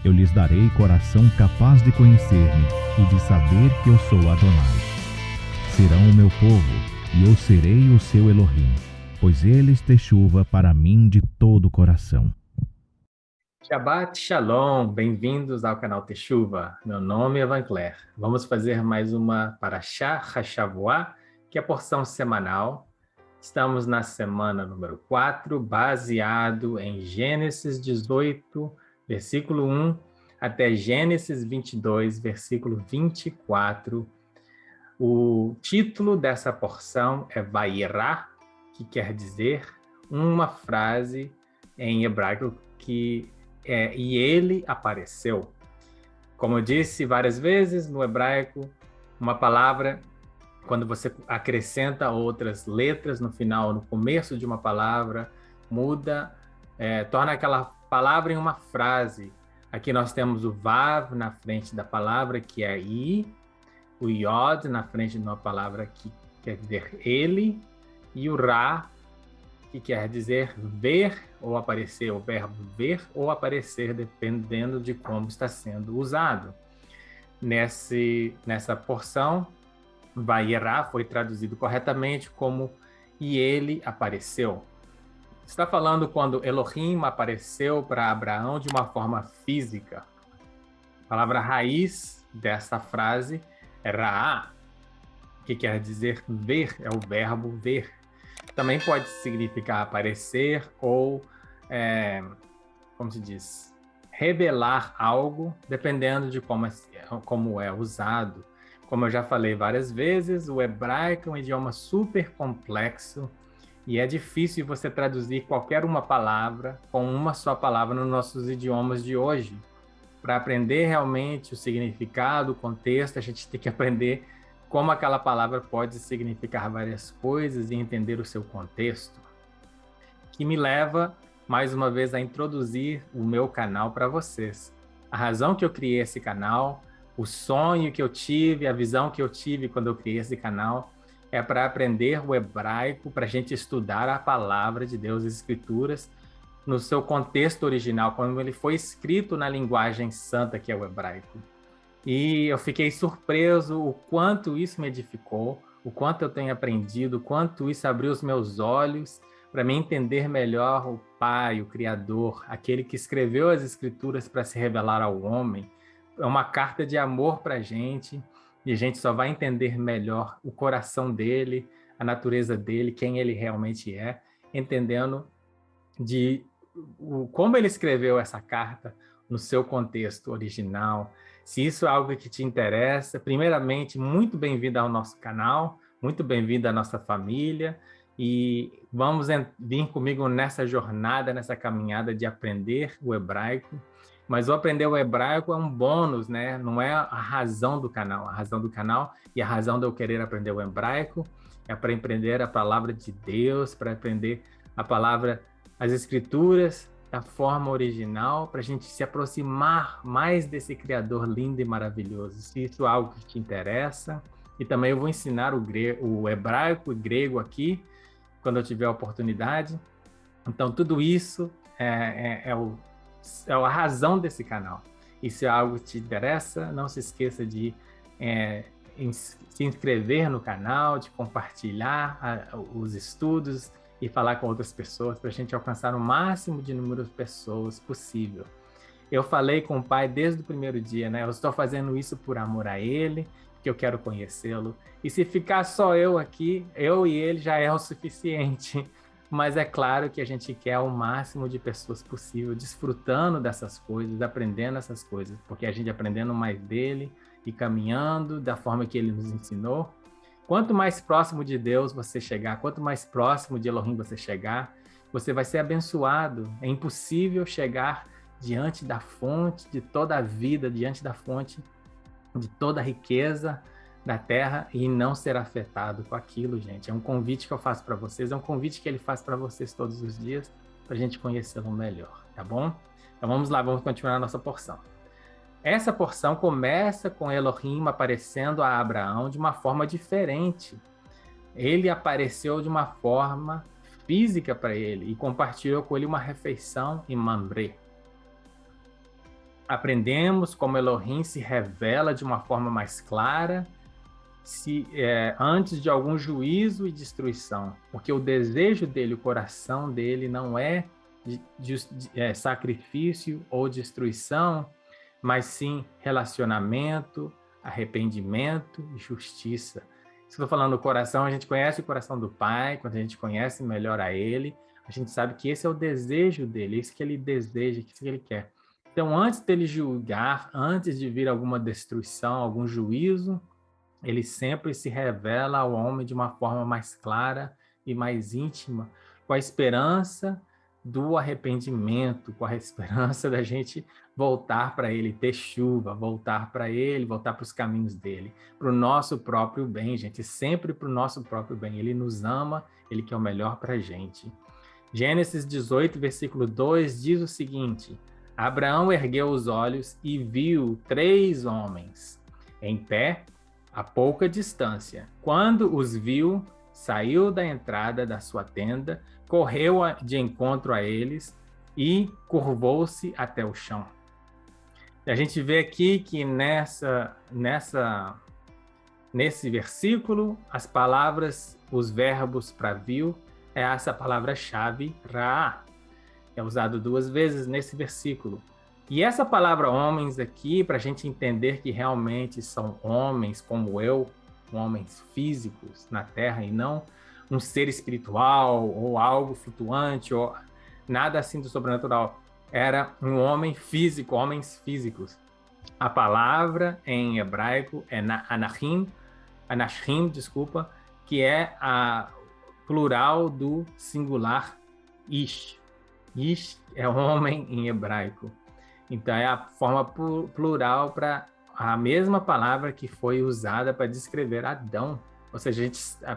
Eu lhes darei coração capaz de conhecer-me e de saber que eu sou Adonai. Serão o meu povo, e eu serei o seu Elohim, pois eles teshuva para mim de todo o coração. Shabbat Shalom, bem-vindos ao canal Teshuva. Meu nome é Van Cler. Vamos fazer mais uma Parashá HaShavuá, que é a porção semanal. Estamos na semana número 4, baseado em Gênesis 18, versículo 1, até Gênesis 22, versículo 24. O título dessa porção é Vayirá, que quer dizer uma frase em hebraico que e ele apareceu. Como eu disse várias vezes, no hebraico, uma palavra, quando você acrescenta outras letras no final, no começo de uma palavra, muda, torna aquela palavra em uma frase. Aqui nós temos o Vav na frente da palavra, que é I, o Yod na frente de uma palavra que quer dizer ele, e o Ra, que quer dizer ver ou aparecer, o verbo ver ou aparecer, dependendo de como está sendo usado. Nessa porção, Vayirá foi traduzido corretamente como e ele apareceu. Está falando quando Elohim apareceu para Abraão de uma forma física. A palavra raiz dessa frase é Raá, que quer dizer ver, é o verbo ver. Também pode significar aparecer ou, como se diz, revelar algo, dependendo de como é usado. Como eu já falei várias vezes, o hebraico é um idioma super complexo e é difícil você traduzir qualquer uma palavra com uma só palavra nos nossos idiomas de hoje. Para aprender realmente o significado, o contexto, a gente tem que aprender como aquela palavra pode significar várias coisas e entender o seu contexto, que me leva, mais uma vez, a introduzir o meu canal para vocês. A razão que eu criei esse canal, o sonho que eu tive, a visão que eu tive quando eu criei esse canal, é para aprender o hebraico, para a gente estudar a palavra de Deus, as Escrituras, no seu contexto original, quando ele foi escrito na linguagem santa que é o hebraico. E eu fiquei surpreso o quanto isso me edificou, o quanto eu tenho aprendido, o quanto isso abriu os meus olhos para me entender melhor o Pai, o Criador, aquele que escreveu as Escrituras para se revelar ao homem. É uma carta de amor para a gente, e a gente só vai entender melhor o coração dele, a natureza dele, quem ele realmente é, entendendo como ele escreveu essa carta no seu contexto original. Se isso é algo que te interessa, primeiramente, muito bem-vindo ao nosso canal, muito bem-vindo à nossa família, e vamos vir comigo nessa jornada, nessa caminhada de aprender o hebraico. Mas o aprender o hebraico é um bônus, né? Não é a razão do canal. A razão do canal e a razão de eu querer aprender o hebraico é para aprender a palavra de Deus, para aprender a palavra, as Escrituras, da forma original, para a gente se aproximar mais desse Criador lindo e maravilhoso. Se isso é algo que te interessa, e também eu vou ensinar o hebraico e grego aqui, quando eu tiver a oportunidade. Então, tudo isso é a razão desse canal. E se é algo que te interessa, não se esqueça de se inscrever no canal, de compartilhar os estudos, e falar com outras pessoas para a gente alcançar o máximo de número de pessoas possível. Eu falei com o Pai desde o primeiro dia, né? Eu estou fazendo isso por amor a Ele, porque eu quero conhecê-lo. E se ficar só eu aqui, eu e Ele já é o suficiente. Mas é claro que a gente quer o máximo de pessoas possível, desfrutando dessas coisas, aprendendo essas coisas, porque a gente aprendendo mais dele e caminhando da forma que Ele nos ensinou. Quanto mais próximo de Deus você chegar, quanto mais próximo de Elohim você chegar, você vai ser abençoado. É impossível chegar diante da fonte de toda a vida, diante da fonte de toda a riqueza da terra e não ser afetado com aquilo, gente. É um convite que eu faço para vocês, é um convite que ele faz para vocês todos os dias, para a gente conhecê-lo melhor, tá bom? Então vamos lá, vamos continuar a nossa porção. Essa porção começa com Elohim aparecendo a Abraão de uma forma diferente. Ele apareceu de uma forma física para ele e compartilhou com ele uma refeição em Mamre. aprendemos como Elohim se revela de uma forma mais clara, antes de algum juízo e destruição, porque o desejo dele, o coração dele não é de sacrifício ou destruição, mas sim relacionamento, arrependimento e justiça. Se eu estou falando do coração, a gente conhece o coração do Pai, quando a gente conhece melhor a Ele, a gente sabe que esse é o desejo dele, isso que ele deseja, isso que ele quer. Então, antes dele julgar, antes de vir alguma destruição, algum juízo, ele sempre se revela ao homem de uma forma mais clara e mais íntima, com a esperança do arrependimento, com a esperança da gente voltar para ele, ter chuva, voltar para ele, voltar para os caminhos dele, para o nosso próprio bem, gente, sempre para o nosso próprio bem. Ele nos ama, ele quer o melhor para a gente. Gênesis 18, versículo 2 diz o seguinte: Abraão ergueu os olhos e viu 3 homens em pé a pouca distância. Quando os viu, saiu da entrada da sua tenda, correu de encontro a eles e curvou-se até o chão. A gente vê aqui que nesse versículo, as palavras, os verbos para viu, é essa palavra-chave, ra. É usado 2 vezes nesse versículo. E essa palavra homens aqui, para a gente entender que realmente são homens como eu, homens físicos na Terra e não um ser espiritual ou algo flutuante ou nada assim do sobrenatural. Era um homem físico, homens físicos. A palavra em hebraico é anashim, que é a plural do singular ish. Ish é homem em hebraico. Então, é a forma plural para a mesma palavra que foi usada para descrever Adão. Ou seja,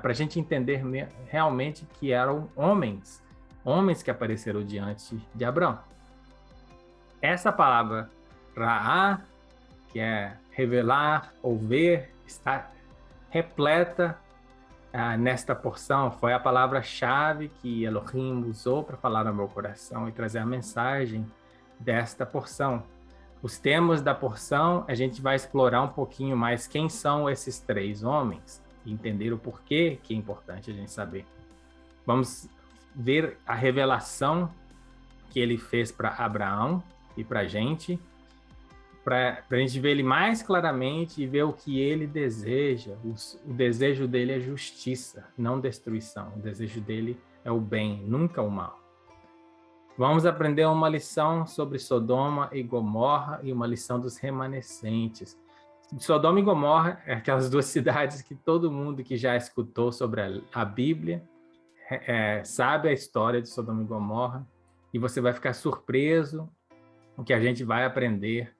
para a gente entender realmente que eram homens que apareceram diante de Abraão. Essa palavra ra'á, que é revelar ou ver, está repleta nesta porção. Foi a palavra-chave que Elohim usou para falar no meu coração e trazer a mensagem desta porção. Os temas da porção, a gente vai explorar um pouquinho mais quem são esses 3 homens e entender o porquê que é importante a gente saber. Vamos ver a revelação que ele fez para Abraão e para a gente gente ver ele mais claramente e ver o que ele deseja. O desejo dele é justiça, não destruição. O desejo dele é o bem, nunca o mal. Vamos aprender uma lição sobre Sodoma e Gomorra e uma lição dos remanescentes. Sodoma e Gomorra é aquelas 2 cidades que todo mundo que já escutou sobre a Bíblia sabe a história de Sodoma e Gomorra, e você vai ficar surpreso o que a gente vai aprender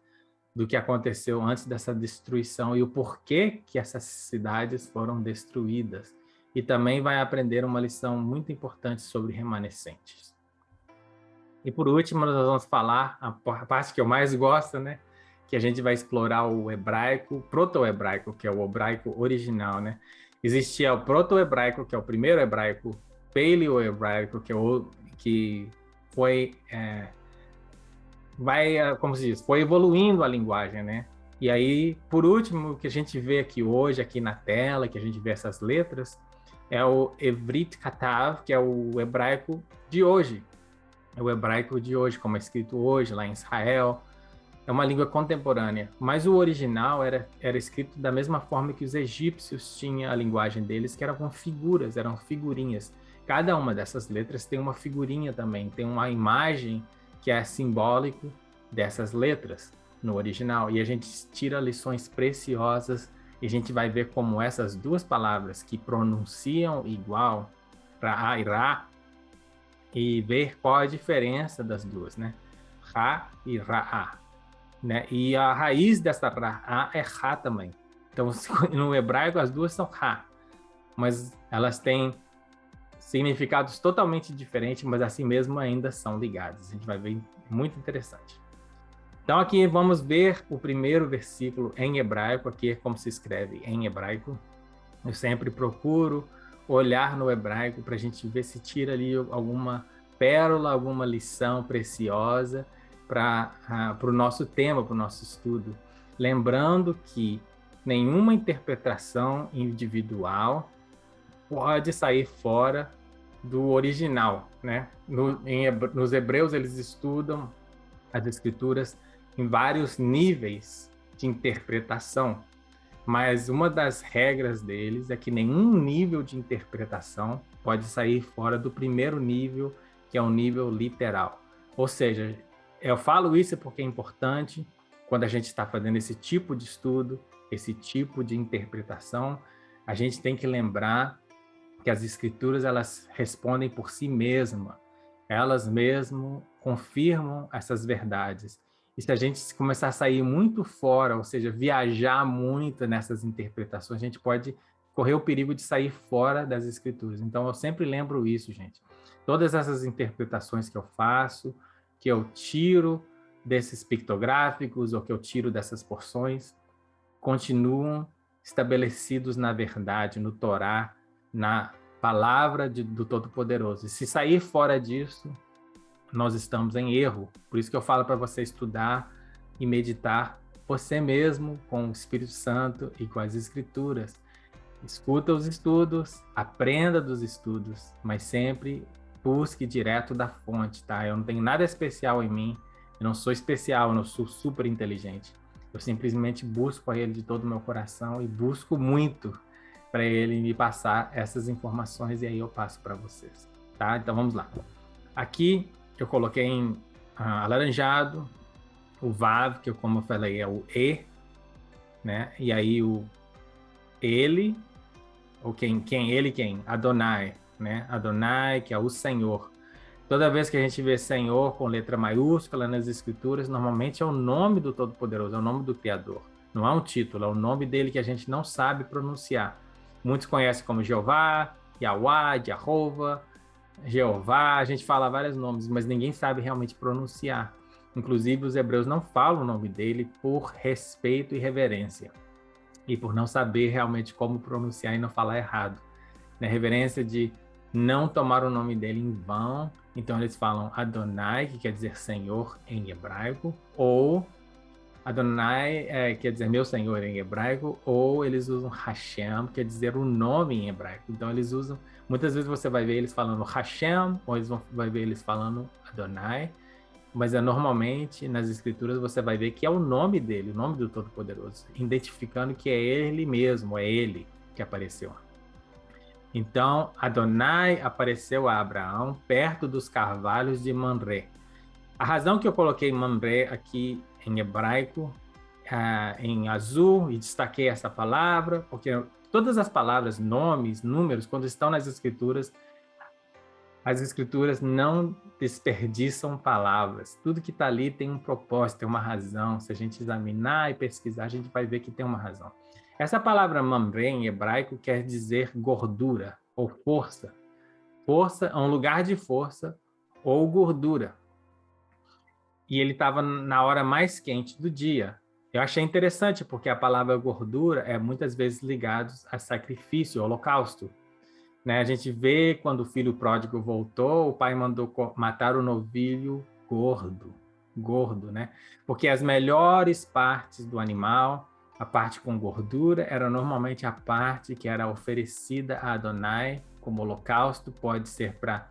do que aconteceu antes dessa destruição e o porquê que essas cidades foram destruídas. E também vai aprender uma lição muito importante sobre remanescentes. E por último, nós vamos falar a parte que eu mais gosto, né? Que a gente vai explorar o hebraico, proto-hebraico, que é o hebraico original, né? Existia o proto-hebraico, que é o primeiro hebraico, paleo-hebraico, que foi, como se diz, foi evoluindo a linguagem, né? E aí, por último, o que a gente vê aqui hoje, aqui na tela, que a gente vê essas letras, é o Evrit Katav, que é o hebraico de hoje. É o hebraico de hoje, como é escrito hoje, lá em Israel. É uma língua contemporânea, mas o original era escrito da mesma forma que os egípcios tinham a linguagem deles, que era com figuras, eram figurinhas. Cada uma dessas letras tem uma figurinha também, tem uma imagem que é simbólico dessas letras no original. E a gente tira lições preciosas e a gente vai ver como essas 2 palavras que pronunciam igual, Ra'á e Ra, e ver qual a diferença das 2, né? Ra e Ra'á, né? E a raiz dessa Ra'á é Ra também. Então, no hebraico, as 2 são Ra, mas elas têm significados totalmente diferentes, mas assim mesmo ainda são ligadas. A gente vai ver, muito interessante. Então, aqui vamos ver o primeiro versículo em hebraico, aqui é como se escreve em hebraico. Eu sempre procuro olhar no hebraico para a gente ver se tira ali alguma pérola, alguma lição preciosa para o nosso tema, para o nosso estudo. Lembrando que nenhuma interpretação individual pode sair fora do original, né? Nos Hebreus, eles estudam as Escrituras em vários níveis de interpretação, mas uma das regras deles é que nenhum nível de interpretação pode sair fora do primeiro nível, que é o nível literal. Ou seja, eu falo isso porque é importante quando a gente está fazendo esse tipo de estudo, esse tipo de interpretação, a gente tem que lembrar que as Escrituras, elas respondem por si mesmas, elas mesmo confirmam essas verdades. E se a gente começar a sair muito fora, ou seja, viajar muito nessas interpretações, a gente pode correr o perigo de sair fora das Escrituras. Então, eu sempre lembro isso, gente. Todas essas interpretações que eu faço, que eu tiro desses pictográficos, ou que eu tiro dessas porções, continuam estabelecidos na verdade, no Torá, na palavra do Todo-Poderoso. E se sair fora disso, nós estamos em erro. Por isso que eu falo para você estudar e meditar você mesmo com o Espírito Santo e com as Escrituras. Escuta os estudos, aprenda dos estudos, mas sempre busque direto da fonte, tá? Eu não tenho nada especial em mim, eu não sou especial, eu não sou super inteligente. Eu simplesmente busco a Ele de todo o meu coração e busco muito para Ele me passar essas informações e aí eu passo para vocês, tá? Então vamos lá. Aqui eu coloquei em alaranjado o Vav, que como eu falei é o E, né? E aí o ele, ou quem? Adonai, né? Adonai, que é o Senhor. Toda vez que a gente vê Senhor com letra maiúscula nas Escrituras, normalmente é o nome do Todo-Poderoso, é o nome do Criador. Não é um título, é o nome dele que a gente não sabe pronunciar. Muitos conhecem como Jeová, Yahweh, Jehová, Jeová, a gente fala vários nomes, mas ninguém sabe realmente pronunciar. Inclusive, os hebreus não falam o nome dele por respeito e reverência, e por não saber realmente como pronunciar e não falar errado. Na reverência de não tomar o nome dele em vão, então eles falam Adonai, que quer dizer Senhor em hebraico, ou Adonai quer dizer meu Senhor em hebraico, ou eles usam Hashem, quer dizer o nome em hebraico. Então eles usam, muitas vezes você vai ver eles falando Hashem, ou vai ver eles falando Adonai, mas normalmente nas Escrituras você vai ver que é o nome dele, o nome do Todo-Poderoso, identificando que é ele mesmo, é ele que apareceu. Então, Adonai apareceu a Abraão perto dos carvalhos de Mamré. A razão que eu coloquei Mamré aqui em hebraico, em azul, e destaquei essa palavra, porque todas as palavras, nomes, números, quando estão nas Escrituras, as Escrituras não desperdiçam palavras. Tudo que está ali tem um propósito, tem uma razão. Se a gente examinar e pesquisar, a gente vai ver que tem uma razão. Essa palavra mamré em hebraico quer dizer gordura ou força. Força é um lugar de força ou gordura. E ele estava na hora mais quente do dia. Eu achei interessante porque a palavra gordura é muitas vezes ligada a sacrifício, holocausto. Né? A gente vê quando o filho pródigo voltou, o pai mandou matar o novilho gordo, né? Porque as melhores partes do animal, a parte com gordura, era normalmente a parte que era oferecida a Adonai como holocausto, pode ser para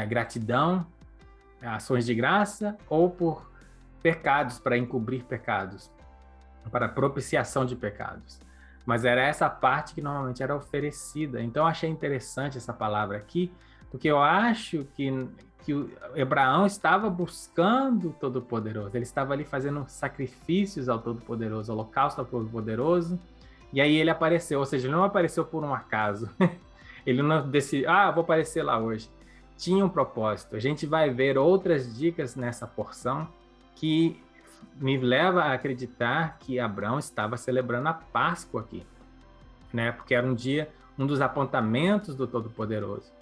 gratidão, ações de graça, ou por pecados, para encobrir pecados, para propiciação de pecados. Mas era essa parte que normalmente era oferecida. Então, eu achei interessante essa palavra aqui, porque eu acho que o Abraão estava buscando o Todo-Poderoso. Ele estava ali fazendo sacrifícios ao Todo-Poderoso, holocausto ao Todo-Poderoso, e aí ele apareceu. Ou seja, ele não apareceu por um acaso. Ele não decidiu, vou aparecer lá hoje. Tinha um propósito. A gente vai ver outras dicas nessa porção que me leva a acreditar que Abraão estava celebrando a Páscoa aqui, né? Porque era um dos apontamentos do Todo-Poderoso.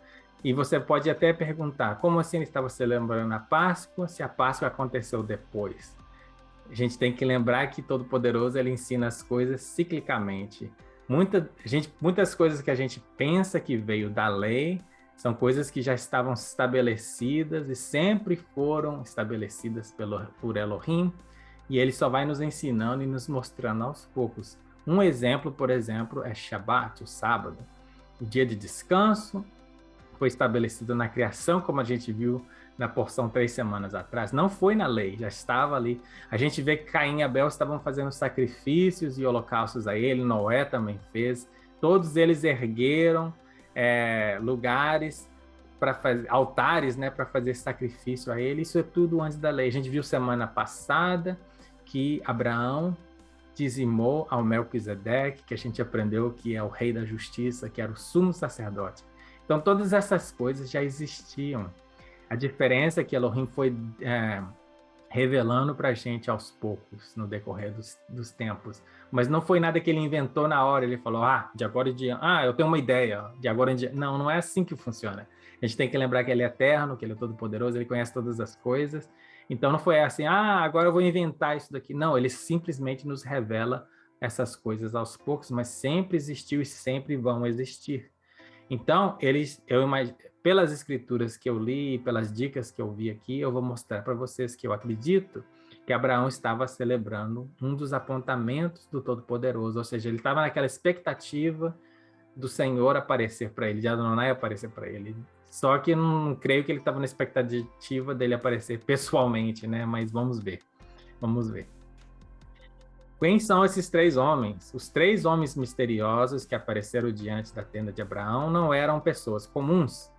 E você pode até perguntar, como assim ele estava celebrando a Páscoa, se a Páscoa aconteceu depois? A gente tem que lembrar que Todo-Poderoso, ele ensina as coisas ciclicamente. Muitas coisas que a gente pensa que veio da lei, São coisas que já estavam estabelecidas e sempre foram estabelecidas por Elohim, e ele só vai nos ensinando e nos mostrando aos poucos. Um exemplo, por exemplo, é Shabat, o sábado. O dia de descanso foi estabelecido na criação, como a gente viu na porção 3 semanas atrás. Não foi na lei, já estava ali. A gente vê que Caim e Abel estavam fazendo sacrifícios e holocaustos a ele, Noé também fez. Todos eles ergueram lugares para fazer altares, né, para fazer sacrifício a ele. Isso é tudo antes da lei. A gente viu semana passada que Abraão dizimou ao Melquisedeque, que a gente aprendeu que é o rei da justiça, que era o sumo sacerdote. Então todas essas coisas já existiam. A diferença é que Elohim foi revelando para a gente aos poucos, no decorrer dos tempos. Mas não foi nada que ele inventou na hora, ele falou, de agora em diante, eu tenho uma ideia, de agora em diante. Não, não é assim que funciona. A gente tem que lembrar que ele é eterno, que ele é todo-poderoso, ele conhece todas as coisas. Então não foi assim, agora eu vou inventar isso daqui. Não, ele simplesmente nos revela essas coisas aos poucos, mas sempre existiu e sempre vão existir. Então, eu imagino, pelas escrituras que eu li, pelas dicas que eu vi aqui, eu vou mostrar para vocês que eu acredito que Abraão estava celebrando um dos apontamentos do Todo-Poderoso, ou seja, ele estava naquela expectativa do Senhor aparecer para ele, de Adonai aparecer para ele. Só que eu não creio que ele estava na expectativa dele aparecer pessoalmente, né? Mas vamos ver. Vamos ver. Quem são esses 3 homens? Os 3 homens misteriosos que apareceram diante da tenda de Abraão não eram pessoas comuns.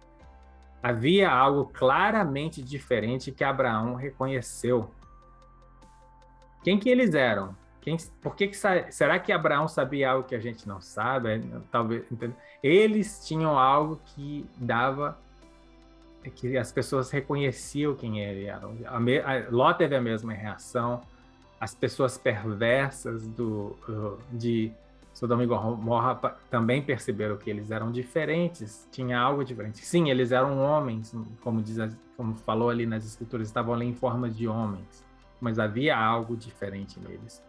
Havia algo claramente diferente que Abraão reconheceu. Quem que eles eram? Será que Abraão sabia algo que a gente não sabe? Talvez, eles tinham algo que dava que as pessoas reconheciam quem ele era. Ló teve a mesma reação. As pessoas perversas de Sodoma e Gomorra também perceberam que eles eram diferentes, tinha algo diferente. Sim, eles eram homens, como falou ali nas escrituras, estavam ali em forma de homens, mas havia algo diferente neles.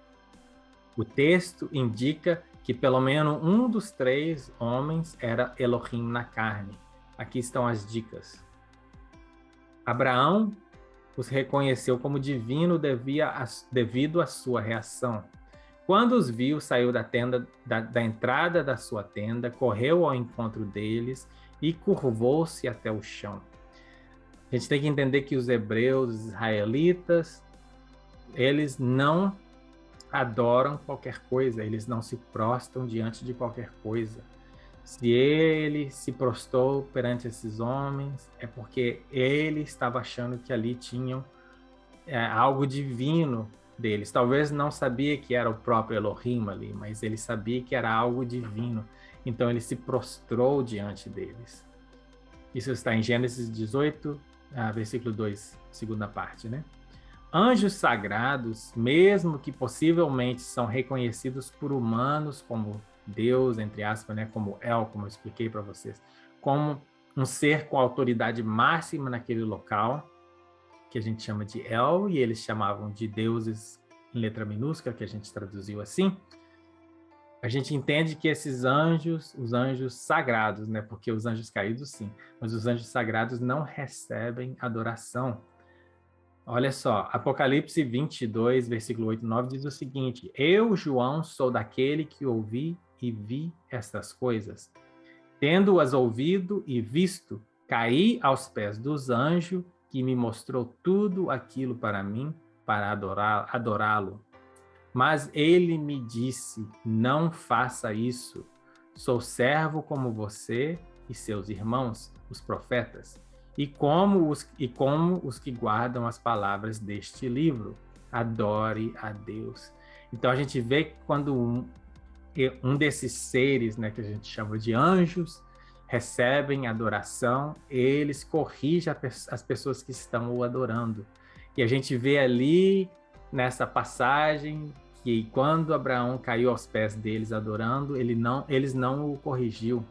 O texto indica que pelo menos um dos 3 homens era Elohim na carne. Aqui estão as dicas. Abraão os reconheceu como divino devido à sua reação. Quando os viu, saiu da tenda, da entrada da sua tenda, correu ao encontro deles e curvou-se até o chão. A gente tem que entender que os hebreus, os israelitas, eles não adoram qualquer coisa, eles não se prostram diante de qualquer coisa. Se ele se prostrou perante esses homens, é porque ele estava achando que ali tinham algo divino deles. Talvez não sabia que era o próprio Elohim ali, mas ele sabia que era algo divino. Então ele se prostrou diante deles. Isso está em Gênesis 18, versículo 2, segunda parte, né? Anjos sagrados, mesmo que possivelmente são reconhecidos por humanos como Deus, entre aspas, né, como El, como eu expliquei para vocês, como um ser com autoridade máxima naquele local, que a gente chama de El, e eles chamavam de deuses em letra minúscula, que a gente traduziu assim. A gente entende que esses anjos, os anjos sagrados, né, porque os anjos caídos sim, mas os anjos sagrados não recebem adoração. Olha só, Apocalipse 22, versículo 8 e 9 diz o seguinte: Eu, João, sou daquele que ouvi e vi estas coisas. Tendo-as ouvido e visto, caí aos pés dos anjos, que me mostrou tudo aquilo para mim, para adorá-lo. Mas ele me disse, não faça isso. Sou servo como você e seus irmãos, os profetas, e como os que guardam as palavras deste livro. Adore a Deus. Então a gente vê que quando um desses seres, né, que a gente chama de anjos, recebem adoração, eles corrigem as pessoas que estão o adorando. E a gente vê ali, nessa passagem, que quando Abraão caiu aos pés deles adorando, eles não o corrigiu.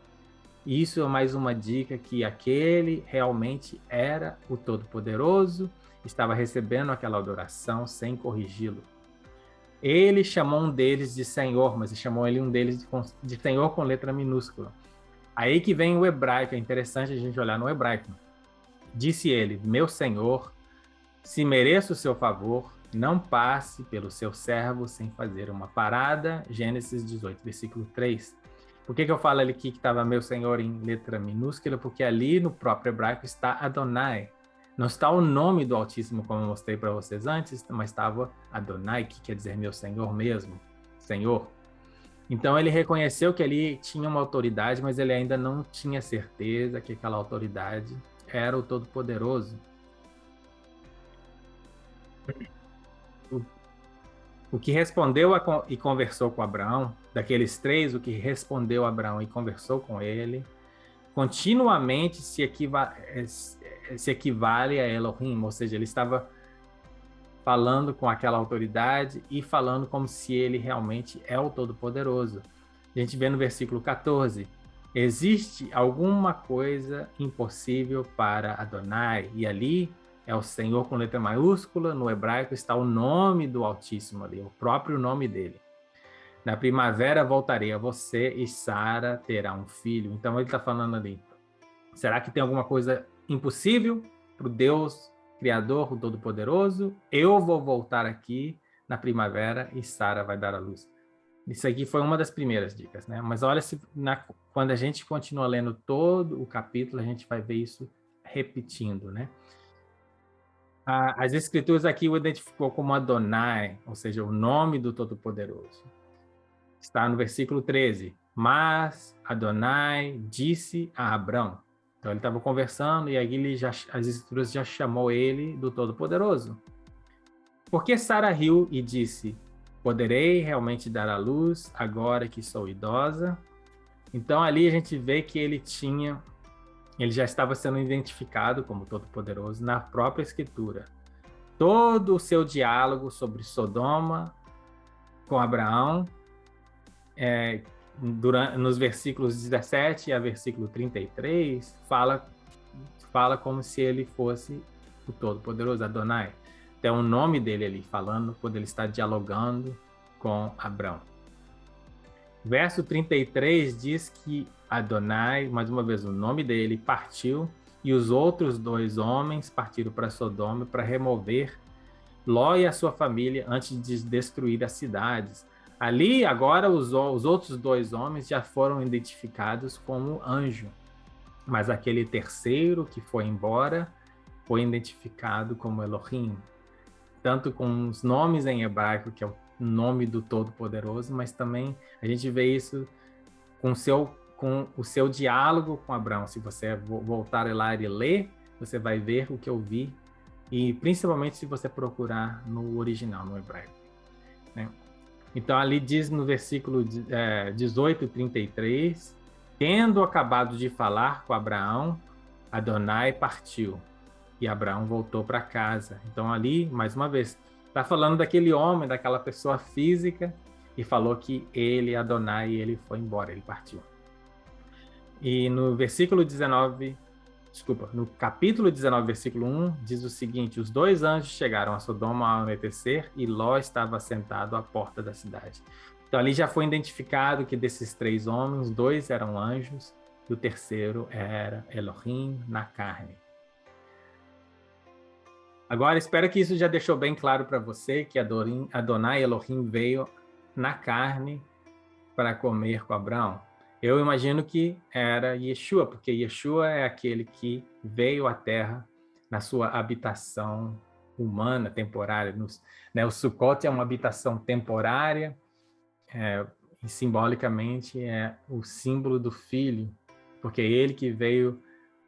Isso é mais uma dica que aquele realmente era o Todo-Poderoso, estava recebendo aquela adoração sem corrigi-lo. Ele chamou um deles de Senhor, mas chamou ele um deles de Senhor com letra minúscula. Aí que vem o hebraico, é interessante a gente olhar no hebraico. Disse ele, meu senhor, se mereço o seu favor, não passe pelo seu servo sem fazer uma parada. Gênesis 18, versículo 3. Por que eu falo ali que estava meu senhor em letra minúscula? Porque ali no próprio hebraico está Adonai. Não está o nome do Altíssimo, como eu mostrei para vocês antes, mas estava Adonai, que quer dizer meu senhor mesmo, senhor. Então ele reconheceu que ali tinha uma autoridade, mas ele ainda não tinha certeza que aquela autoridade era o Todo-Poderoso. O que respondeu e conversou com Abraão, daqueles três, o que respondeu a Abraão e conversou com ele, continuamente se equivale a Elohim, ou seja, ele estava falando com aquela autoridade e falando como se ele realmente é o Todo-Poderoso. A gente vê no versículo 14, existe alguma coisa impossível para Adonai? E ali é o Senhor com letra maiúscula, no hebraico está o nome do Altíssimo ali, o próprio nome dele. Na primavera voltarei a você e Sara terá um filho. Então ele está falando ali, será que tem alguma coisa impossível para o Deus Criador, o Todo-Poderoso? Eu vou voltar aqui na primavera e Sara vai dar à luz. Isso aqui foi uma das primeiras dicas, né? Mas olha, quando a gente continua lendo todo o capítulo, a gente vai ver isso repetindo, né? As escrituras aqui o identificou como Adonai, ou seja, o nome do Todo-Poderoso. Está no versículo 13. Mas Adonai disse a Abrão. Então ele estava conversando e aí as escrituras já chamou ele do Todo-Poderoso. Porque Sara riu e disse, poderei realmente dar à luz agora que sou idosa? Então ali a gente vê que ele já estava sendo identificado como Todo-Poderoso na própria Escritura. Todo o seu diálogo sobre Sodoma com Abraão, nos versículos 17 a versículo 33, fala como se ele fosse o Todo-Poderoso, Adonai. Tem o nome dele ali falando, quando ele está dialogando com Abraão. Verso 33 diz que Adonai, mais uma vez o nome dele, partiu e os outros dois homens partiram para Sodoma para remover Ló e a sua família antes de destruir as cidades. Ali, agora, os outros dois homens já foram identificados como anjo, mas aquele terceiro que foi embora foi identificado como Elohim, tanto com os nomes em hebraico, que é o nome do Todo-Poderoso, mas também a gente vê isso com o seu diálogo com Abraão. Se você voltar lá e ler, você vai ver o que eu vi, e principalmente se você procurar no original, no hebraico, né? Então ali diz no versículo 18 e 33, tendo acabado de falar com Abraão, Adonai partiu e Abraão voltou para casa. Então ali, mais uma vez, está falando daquele homem, daquela pessoa física, e falou que ele, Adonai, ele foi embora, ele partiu. E no capítulo 19, versículo 1, diz o seguinte, os dois anjos chegaram a Sodoma ao anoitecer e Ló estava sentado à porta da cidade. Então ali já foi identificado que desses três homens, dois eram anjos e o terceiro era Elohim na carne. Agora, espero que isso já deixou bem claro para você que Adonai Elohim veio na carne para comer com Abraão. Eu imagino que era Yeshua, porque Yeshua é aquele que veio à Terra na sua habitação humana, temporária. O Sukkot é uma habitação temporária, e simbolicamente é o símbolo do Filho, porque é ele que veio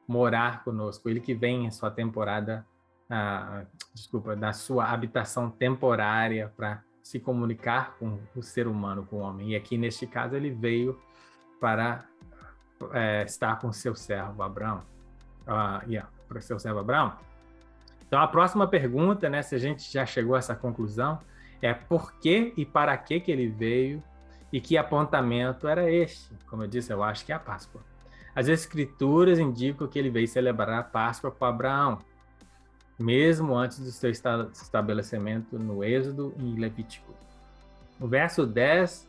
morar conosco, ele que vem em sua temporada, da sua habitação temporária para se comunicar com o ser humano, com o homem. E aqui, neste caso, ele veio para estar com seu servo Abraão. Para seu servo Abraão. Então, a próxima pergunta, né, se a gente já chegou a essa conclusão, é por que e para que ele veio e que apontamento era este? Como eu disse, eu acho que é a Páscoa. As Escrituras indicam que ele veio celebrar a Páscoa com Abraão, mesmo antes do seu estabelecimento no Êxodo e em Levítico. O verso 10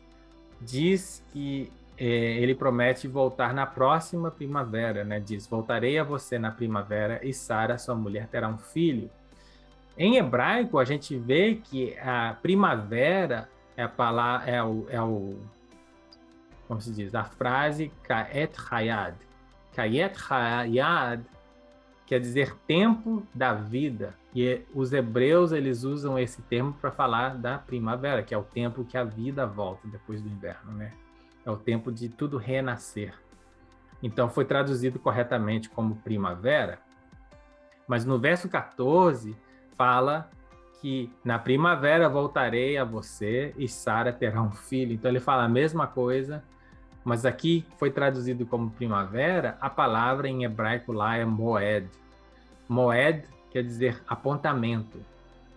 diz que ele promete voltar na próxima primavera, né? Diz: voltarei a você na primavera e Sara, sua mulher, terá um filho. Em hebraico, a gente vê que a primavera é a palavra, como se diz, a frase Ka'et Hayad. Ka'et Hayad quer dizer tempo da vida. E os hebreus, eles usam esse termo para falar da primavera, que é o tempo que a vida volta depois do inverno, né? É o tempo de tudo renascer. Então, foi traduzido corretamente como primavera, mas no verso 14 fala que na primavera voltarei a você e Sara terá um filho. Então, ele fala a mesma coisa, mas aqui foi traduzido como primavera. A palavra em hebraico lá é moed. Moed quer dizer apontamento.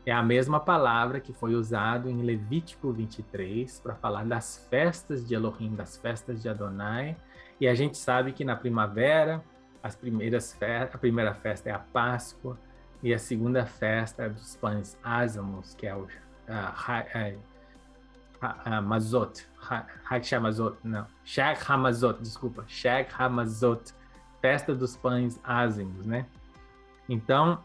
É a mesma palavra que foi usado em Levítico 23 para falar das festas de Elohim, das festas de Adonai. E a gente sabe que na primavera, a primeira festa é a Páscoa, e a segunda festa é dos pães ázimos, que é o Mazot, Shag Hamazot, desculpa, Shag Hamazot, festa dos pães ázimos, né? Então,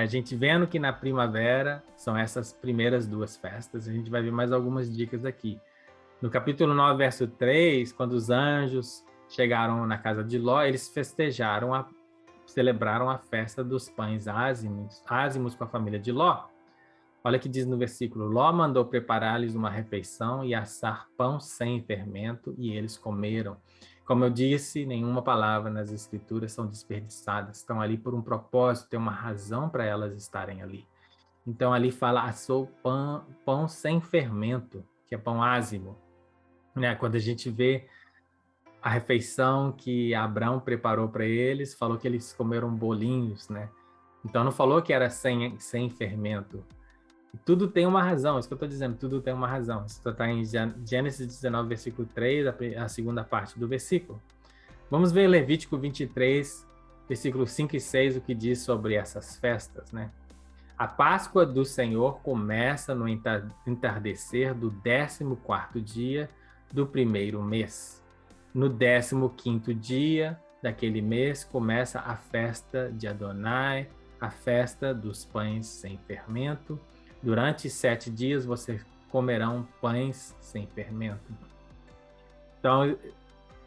a gente vendo que na primavera são essas primeiras duas festas, a gente vai ver mais algumas dicas aqui. No capítulo 9, verso 3, quando os anjos chegaram na casa de Ló, eles celebraram a festa dos pães ázimos com a família de Ló. Olha que diz no versículo: Ló mandou preparar-lhes uma refeição e assar pão sem fermento, e eles comeram. Como eu disse, nenhuma palavra nas escrituras são desperdiçadas, estão ali por um propósito, tem uma razão para elas estarem ali. Então ali fala: assou pão sem fermento, que é pão ázimo, né? Quando a gente vê a refeição que Abraão preparou para eles, falou que eles comeram bolinhos, né? Então não falou que era sem fermento. Tudo tem uma razão, isso que eu estou dizendo, tudo tem uma razão. Isso está em Gênesis 19, versículo 3, a segunda parte do versículo. Vamos ver Levítico 23, versículos 5 e 6, o que diz sobre essas festas, né? A Páscoa do Senhor começa no entardecer do 14º dia do primeiro mês. No 15º dia daquele mês começa a festa de Adonai, a festa dos pães sem fermento. Durante 7 dias vocês comerão pães sem fermento. Então,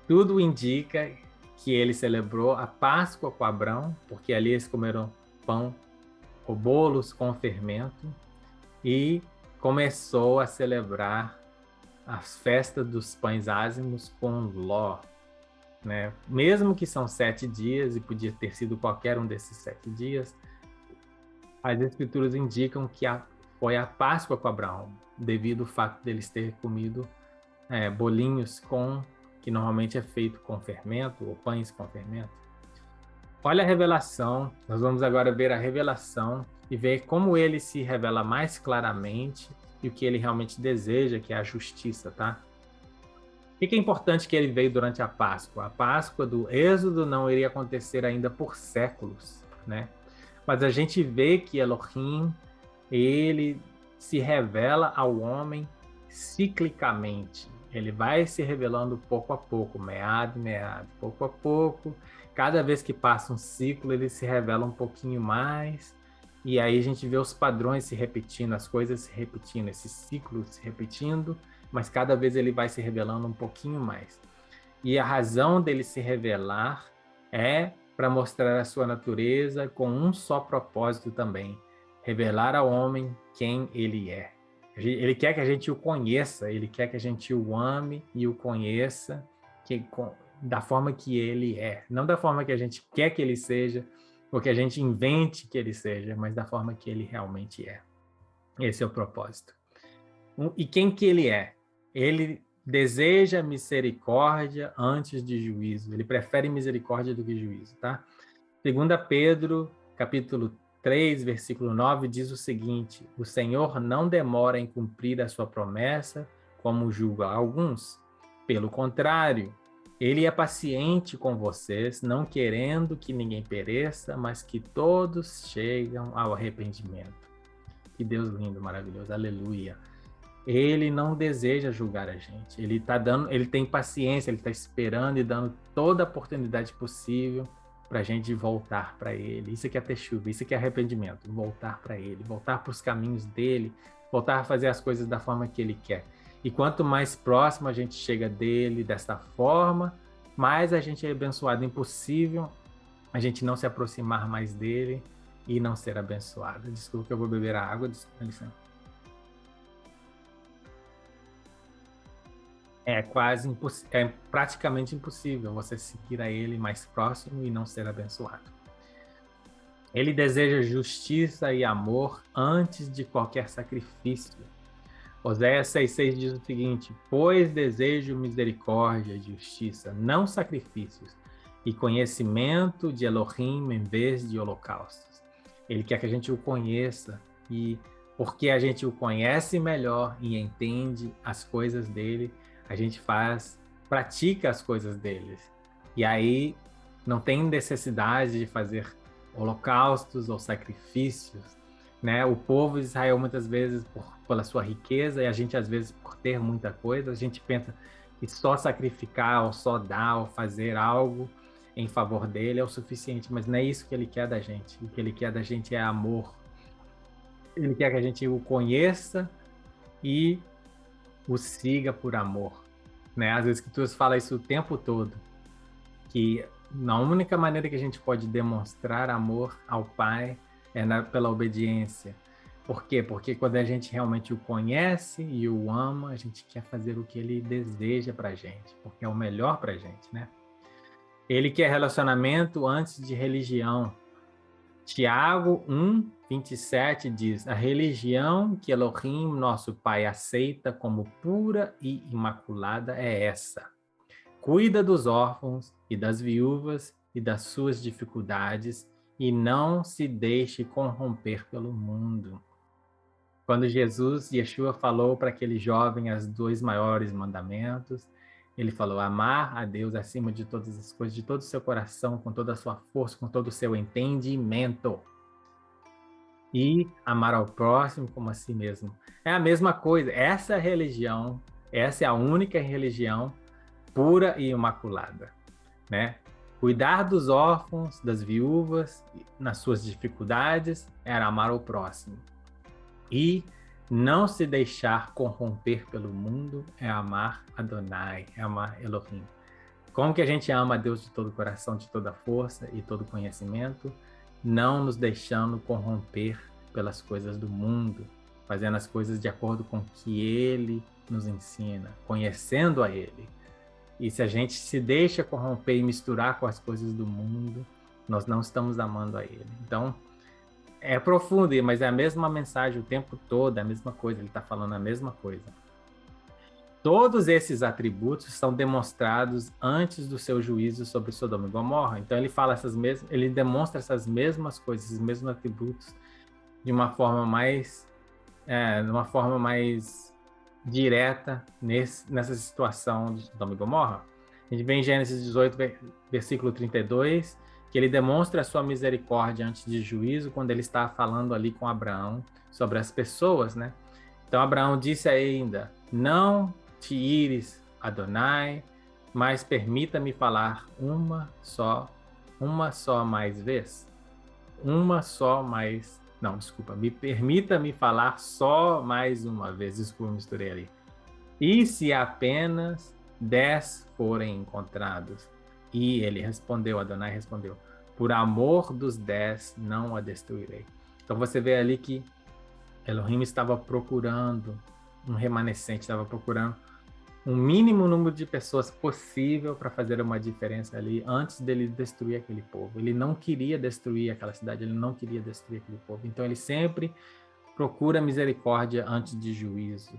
tudo indica que ele celebrou a Páscoa com Abrão, porque ali eles comeram pão ou bolos com fermento, e começou a celebrar as festas dos pães ázimos com Ló, né? Mesmo que são 7 dias, e podia ter sido qualquer um desses 7 dias, as escrituras indicam que foi a Páscoa com Abraão, devido ao fato deles terem comido bolinhos que normalmente é feito com fermento, ou pães com fermento. Olha a revelação, nós vamos agora ver a revelação e ver como ele se revela mais claramente e o que ele realmente deseja, que é a justiça, tá? O que é importante que ele veio durante a Páscoa? A Páscoa do Êxodo não iria acontecer ainda por séculos, né? Mas a gente vê que Elohim, ele se revela ao homem ciclicamente. Ele vai se revelando pouco a pouco, meado, pouco a pouco. Cada vez que passa um ciclo, ele se revela um pouquinho mais. E aí a gente vê os padrões se repetindo, as coisas se repetindo, esse ciclo se repetindo, mas cada vez ele vai se revelando um pouquinho mais. E a razão dele se revelar é para mostrar a sua natureza com um só propósito também: revelar ao homem quem ele é. Ele quer que a gente o conheça, ele quer que a gente o ame e o conheça da forma que ele é. Não da forma que a gente quer que ele seja, ou que a gente invente que ele seja, mas da forma que ele realmente é. Esse é o propósito. E quem que ele é? Ele deseja misericórdia antes de juízo. Ele prefere misericórdia do que juízo, tá? 2 Pedro, capítulo 3, versículo 9, diz o seguinte: o Senhor não demora em cumprir a sua promessa, como julga alguns. Pelo contrário, ele é paciente com vocês, não querendo que ninguém pereça, mas que todos cheguem ao arrependimento. Que Deus lindo, maravilhoso, aleluia. Ele não deseja julgar a gente. Ele tem paciência, ele está esperando e dando toda a oportunidade possível para a gente voltar para ele. Isso que é teshuva, isso que é arrependimento, voltar para ele, voltar para os caminhos dele, voltar a fazer as coisas da forma que ele quer. E quanto mais próximo a gente chega dele desta forma, mais a gente é abençoado. Impossível a gente não se aproximar mais dele e não ser abençoado. Desculpa que eu vou beber a água, desculpa, licença. É praticamente impossível você seguir a ele mais próximo e não ser abençoado. Ele deseja justiça e amor antes de qualquer sacrifício. Oséias 6,6 diz o seguinte: pois desejo misericórdia e justiça, não sacrifícios, e conhecimento de Elohim em vez de holocaustos. Ele quer que a gente o conheça, e porque a gente o conhece melhor e entende as coisas dele, a gente pratica as coisas deles. E aí não tem necessidade de fazer holocaustos ou sacrifícios, né? O povo de Israel muitas vezes pela sua riqueza, e a gente às vezes por ter muita coisa, a gente pensa que só sacrificar ou só dar ou fazer algo em favor dele é o suficiente, mas não é isso que ele quer da gente. O que ele quer da gente é amor. Ele quer que a gente o conheça e o siga por amor, né? As Escrituras falam isso o tempo todo, que a única maneira que a gente pode demonstrar amor ao Pai é pela obediência. Por quê? Porque quando a gente realmente o conhece e o ama, a gente quer fazer o que ele deseja pra gente, porque é o melhor pra gente, né? Ele quer relacionamento antes de religião. Tiago 1:27 diz: a religião que Elohim, nosso Pai, aceita como pura e imaculada é essa. Cuida dos órfãos e das viúvas e das suas dificuldades e não se deixe corromper pelo mundo. Quando Yeshua falou para aquele jovem os 2 maiores mandamentos, ele falou: amar a Deus acima de todas as coisas, de todo o seu coração, com toda a sua força, com todo o seu entendimento. E amar ao próximo como a si mesmo. É a mesma coisa. Essa religião, essa é a única religião pura e imaculada, né? Cuidar dos órfãos, das viúvas, nas suas dificuldades, era amar o próximo. E não se deixar corromper pelo mundo é amar Adonai, é amar Elohim. Como que a gente ama a Deus de todo o coração, de toda a força e todo o conhecimento? Não nos deixando corromper pelas coisas do mundo, fazendo as coisas de acordo com o que Ele nos ensina, conhecendo a Ele. E se a gente se deixa corromper e misturar com as coisas do mundo, nós não estamos amando a Ele. Então, é profundo, mas é a mesma mensagem o tempo todo, é a mesma coisa, ele está falando a mesma coisa. Todos esses atributos são demonstrados antes do seu juízo sobre Sodoma e Gomorra. Então ele demonstra essas mesmas coisas, esses mesmos atributos de uma forma mais direta nessa situação de Sodoma e Gomorra. A gente vê em Gênesis 18, versículo 32, que ele demonstra a sua misericórdia antes de juízo, quando ele está falando ali com Abraão sobre as pessoas, né? Então Abraão disse ainda: não te ires, Adonai, mas permita-me falar uma só mais vez. Permita-me falar só mais uma vez. Desculpa, misturei ali. E se apenas 10 forem encontrados? E ele respondeu, Adonai respondeu: por amor dos 10 não a destruirei. Então você vê ali que Elohim estava procurando um remanescente, estava procurando um mínimo número de pessoas possível para fazer uma diferença ali antes dele destruir aquele povo. Ele não queria destruir aquela cidade, ele não queria destruir aquele povo. Então ele sempre procura misericórdia antes de juízo.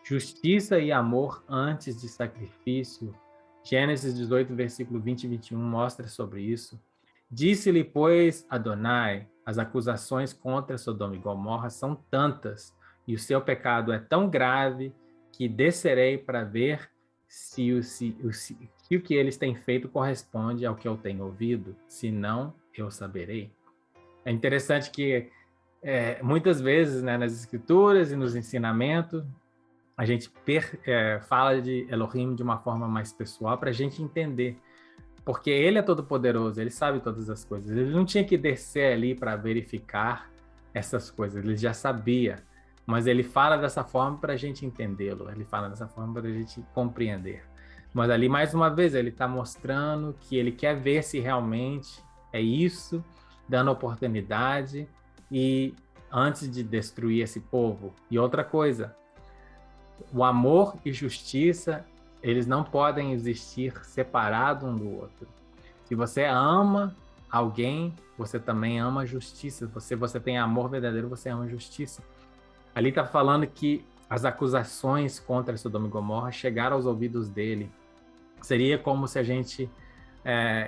Justiça e amor antes de sacrifício. Gênesis 18, versículo 20 e 21 mostra sobre isso. Disse-lhe, pois, Adonai: as acusações contra Sodoma e Gomorra são tantas, e o seu pecado é tão grave, que descerei para ver se o que eles têm feito corresponde ao que eu tenho ouvido, senão eu saberei. É interessante que muitas vezes, né, nas escrituras e nos ensinamentos, a gente fala de Elohim de uma forma mais pessoal para a gente entender. Porque ele é todo poderoso, ele sabe todas as coisas. Ele não tinha que descer ali para verificar essas coisas, ele já sabia. Mas ele fala dessa forma para a gente entendê-lo, ele fala dessa forma para a gente compreender. Mas ali, mais uma vez, ele está mostrando que ele quer ver se realmente é isso, dando oportunidade e antes de destruir esse povo. E outra coisa, o amor e justiça, eles não podem existir separados um do outro. Se você ama alguém, você também ama a justiça. Você tem amor verdadeiro, você ama a justiça. Ali está falando que as acusações contra Sodoma e Gomorra chegaram aos ouvidos dele. Seria como se a gente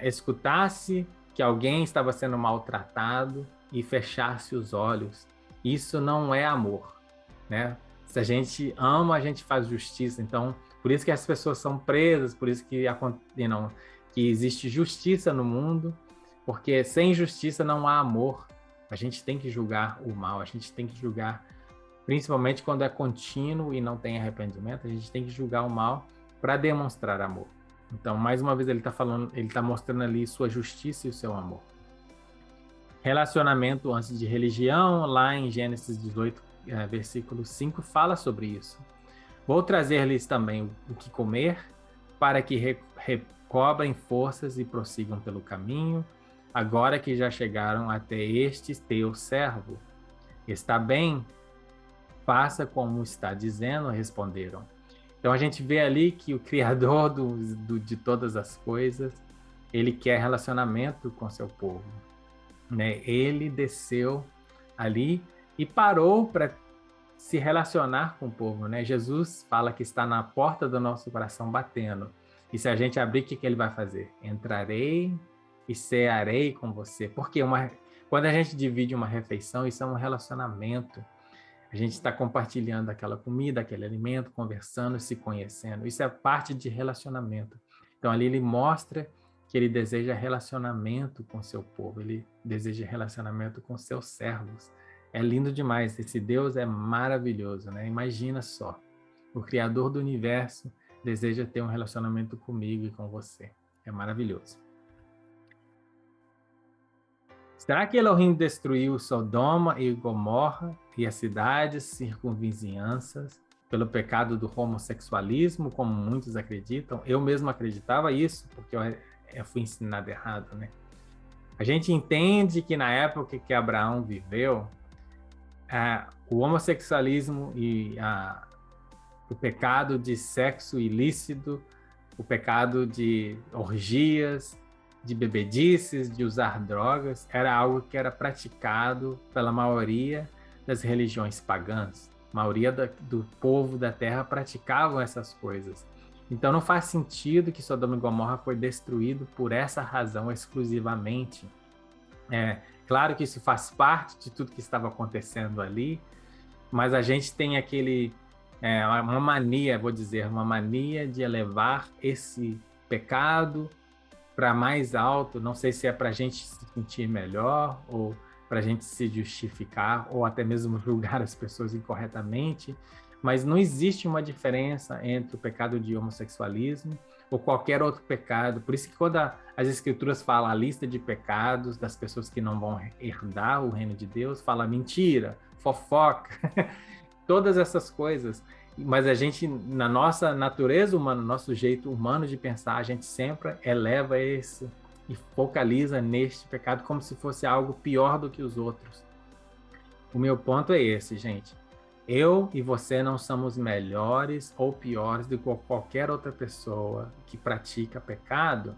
escutasse que alguém estava sendo maltratado e fechasse os olhos. Isso não é amor, né? Se a gente ama, a gente faz justiça. Então, por isso que as pessoas são presas, por isso que existe justiça no mundo, porque sem justiça não há amor. A gente tem que julgar o mal, a gente tem que julgar, principalmente quando é contínuo e não tem arrependimento, a gente tem que julgar o mal para demonstrar amor. Então, mais uma vez, ele está mostrando ali sua justiça e o seu amor. Relacionamento antes de religião, lá em Gênesis 18, versículo 5, fala sobre isso. Vou trazer-lhes também o que comer, para que recobrem forças e prossigam pelo caminho, agora que já chegaram até este teu servo. Está bem? Faça como está dizendo, responderam. Então a gente vê ali que o Criador de todas as coisas, ele quer relacionamento com seu povo, né? Ele desceu ali e parou para se relacionar com o povo, né? Jesus fala que está na porta do nosso coração batendo. E se a gente abrir, o que ele vai fazer? Entrarei e cearei com você. Porque quando a gente divide uma refeição, isso é um relacionamento. A gente está compartilhando aquela comida, aquele alimento, conversando, se conhecendo. Isso é parte de relacionamento. Então, ali ele mostra que ele deseja relacionamento com seu povo, ele deseja relacionamento com seus servos. É lindo demais, esse Deus é maravilhoso, né? Imagina só, o Criador do universo deseja ter um relacionamento comigo e com você. É maravilhoso. Será que Elohim destruiu Sodoma e Gomorra e as cidades circunvizinhanças pelo pecado do homossexualismo, como muitos acreditam? Eu mesmo acreditava isso, porque eu fui ensinado errado, né? A gente entende que na época que Abraão viveu, o homossexualismo e o pecado de sexo ilícito, o pecado de orgias, de bebedices, de usar drogas, era algo que era praticado pela maioria das religiões pagãs. A maioria do povo da terra praticavam essas coisas. Então não faz sentido que Sodoma e Gomorra foi destruído por essa razão exclusivamente. Claro que isso faz parte de tudo que estava acontecendo ali, mas a gente tem uma mania, vou dizer, uma mania de elevar esse pecado para mais alto. Não sei se é para a gente se sentir melhor ou para a gente se justificar ou até mesmo julgar as pessoas incorretamente, mas não existe uma diferença entre o pecado de homossexualismo ou qualquer outro pecado. Por isso que quando as escrituras falam a lista de pecados das pessoas que não vão herdar o reino de Deus, fala mentira, fofoca, todas essas coisas. Mas a gente, na nossa natureza humana, no nosso jeito humano de pensar, a gente sempre eleva esse e focaliza neste pecado como se fosse algo pior do que os outros. O meu ponto é esse, gente. Eu e você não somos melhores ou piores do que qualquer outra pessoa que pratica pecado.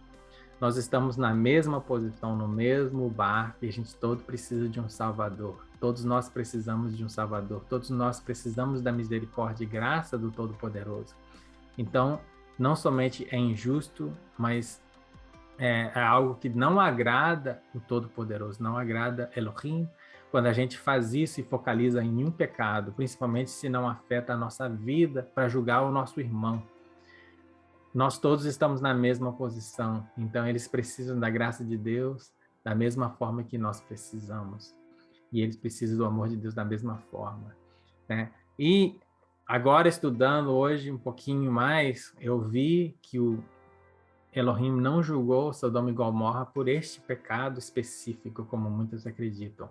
Nós estamos na mesma posição, no mesmo barco, e a gente todo precisa de um Salvador. Todos nós precisamos de um Salvador. Todos nós precisamos da misericórdia e graça do Todo-Poderoso. Então, não somente é injusto, mas é algo que não agrada o Todo-Poderoso, não agrada Elohim, quando a gente faz isso e focaliza em um pecado, principalmente se não afeta a nossa vida, para julgar o nosso irmão. Nós todos estamos na mesma posição, então eles precisam da graça de Deus da mesma forma que nós precisamos. E eles precisam do amor de Deus da mesma forma, né? E Agora, estudando hoje um pouquinho mais, eu vi que o Elohim não julgou Sodoma e Gomorra por este pecado específico, como muitos acreditam.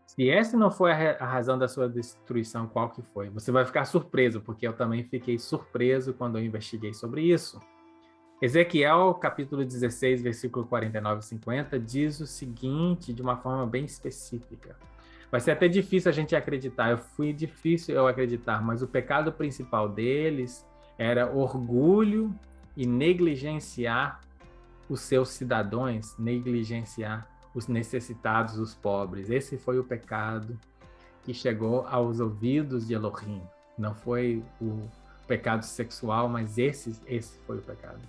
Se essa não foi a razão da sua destruição, qual que foi? Você vai ficar surpreso, porque eu também fiquei surpreso quando eu investiguei sobre isso. Ezequiel, capítulo 16, versículo 49 e 50, diz o seguinte, de uma forma bem específica. Vai ser até difícil a gente acreditar, difícil eu acreditar, mas o pecado principal deles era orgulho e negligenciar os seus cidadãos, negligenciar os necessitados, os pobres. Esse foi o pecado que chegou aos ouvidos de Elohim. Não foi o pecado sexual, mas esse foi o pecado.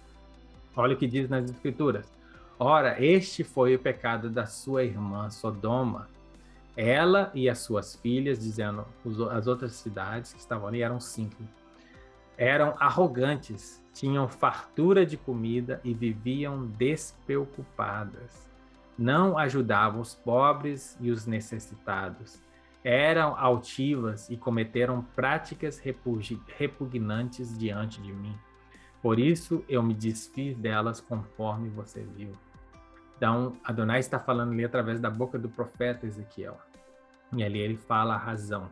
Olha o que diz nas Escrituras. Ora, este foi o pecado da sua irmã Sodoma. Ela e as suas filhas, dizendo as outras cidades que estavam ali, eram 5. Eram arrogantes, tinham fartura de comida e viviam despreocupadas. Não ajudavam os pobres e os necessitados. Eram altivas e cometeram práticas repugnantes diante de mim. Por isso eu me desfiz delas conforme você viu. Então, Adonai está falando ali através da boca do profeta Ezequiel. E ali ele fala a razão.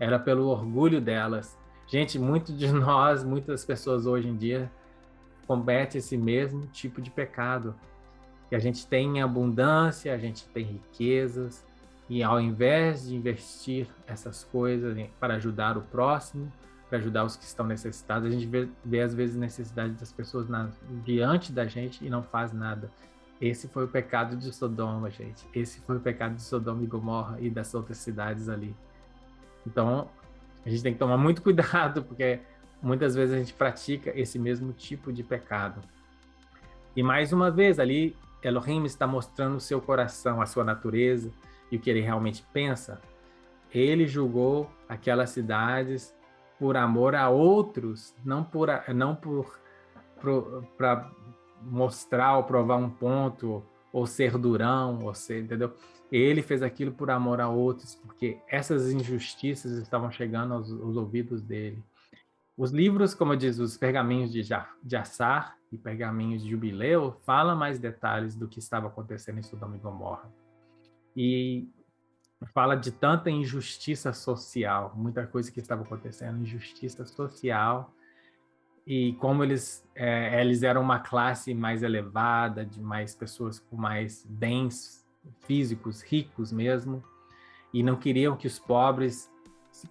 Era pelo orgulho delas. Gente, muitas pessoas hoje em dia cometem esse mesmo tipo de pecado. Que a gente tem abundância, a gente tem riquezas, e ao invés de investir essas coisas para ajudar o próximo, para ajudar os que estão necessitados, a gente vê às vezes necessidade das pessoas diante da gente e não faz nada. Esse foi o pecado de Sodoma, gente. Esse foi o pecado de Sodoma e Gomorra e das outras cidades ali. Então, a gente tem que tomar muito cuidado, porque muitas vezes a gente pratica esse mesmo tipo de pecado. E mais uma vez, ali, Elohim está mostrando o seu coração, a sua natureza e o que ele realmente pensa. Ele julgou aquelas cidades por amor a outros, não para mostrar ou provar um ponto, ou ser durão, entendeu? Ele fez aquilo por amor a outros, porque essas injustiças estavam chegando aos ouvidos dele. Os livros, como diz, os pergaminhos de Assar e pergaminhos de Jubileu, falam mais detalhes do que estava acontecendo em Sodoma e Gomorra. E fala de tanta injustiça social, muita coisa que estava acontecendo, injustiça social, e como eles eram uma classe mais elevada, de mais pessoas com mais bens físicos, ricos mesmo, e não queriam que os pobres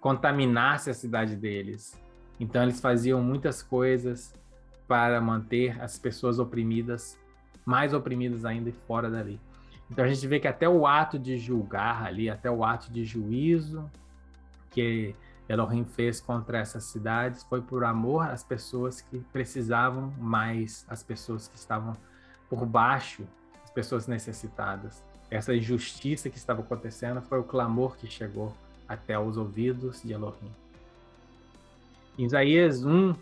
contaminassem a cidade deles. Então eles faziam muitas coisas para manter as pessoas oprimidas, mais oprimidas ainda e fora dali. Então a gente vê que até o ato de julgar ali, até o ato de juízo que Elohim fez contra essas cidades foi por amor às pessoas que precisavam mais, as pessoas que estavam por baixo, as pessoas necessitadas. Essa injustiça que estava acontecendo foi o clamor que chegou até os ouvidos de Elohim. Em Isaías 1,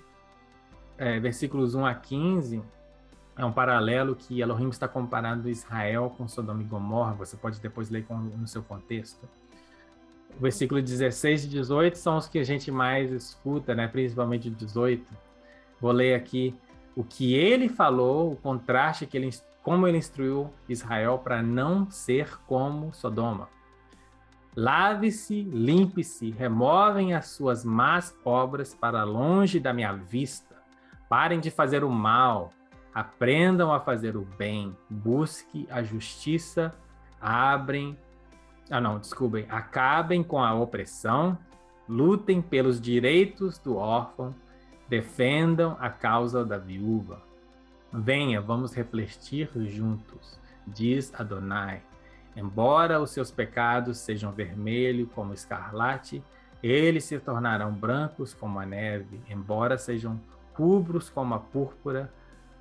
versículos 1 a 15, é um paralelo que Elohim está comparando Israel com Sodoma e Gomorra. Você pode depois ler no seu contexto. O versículo 16 e 18 são os que a gente mais escuta, né? Principalmente o 18. Vou ler aqui o que ele falou, o contraste como ele instruiu Israel para não ser como Sodoma. Lave-se, limpe-se, removem as suas más obras para longe da minha vista. Parem de fazer o mal, aprendam a fazer o bem, busque a justiça, acabem com a opressão, lutem pelos direitos do órfão, defendam a causa da viúva. Venha, vamos refletir juntos, diz Adonai. Embora os seus pecados sejam vermelhos como escarlate, eles se tornarão brancos como a neve. Embora sejam rubros como a púrpura,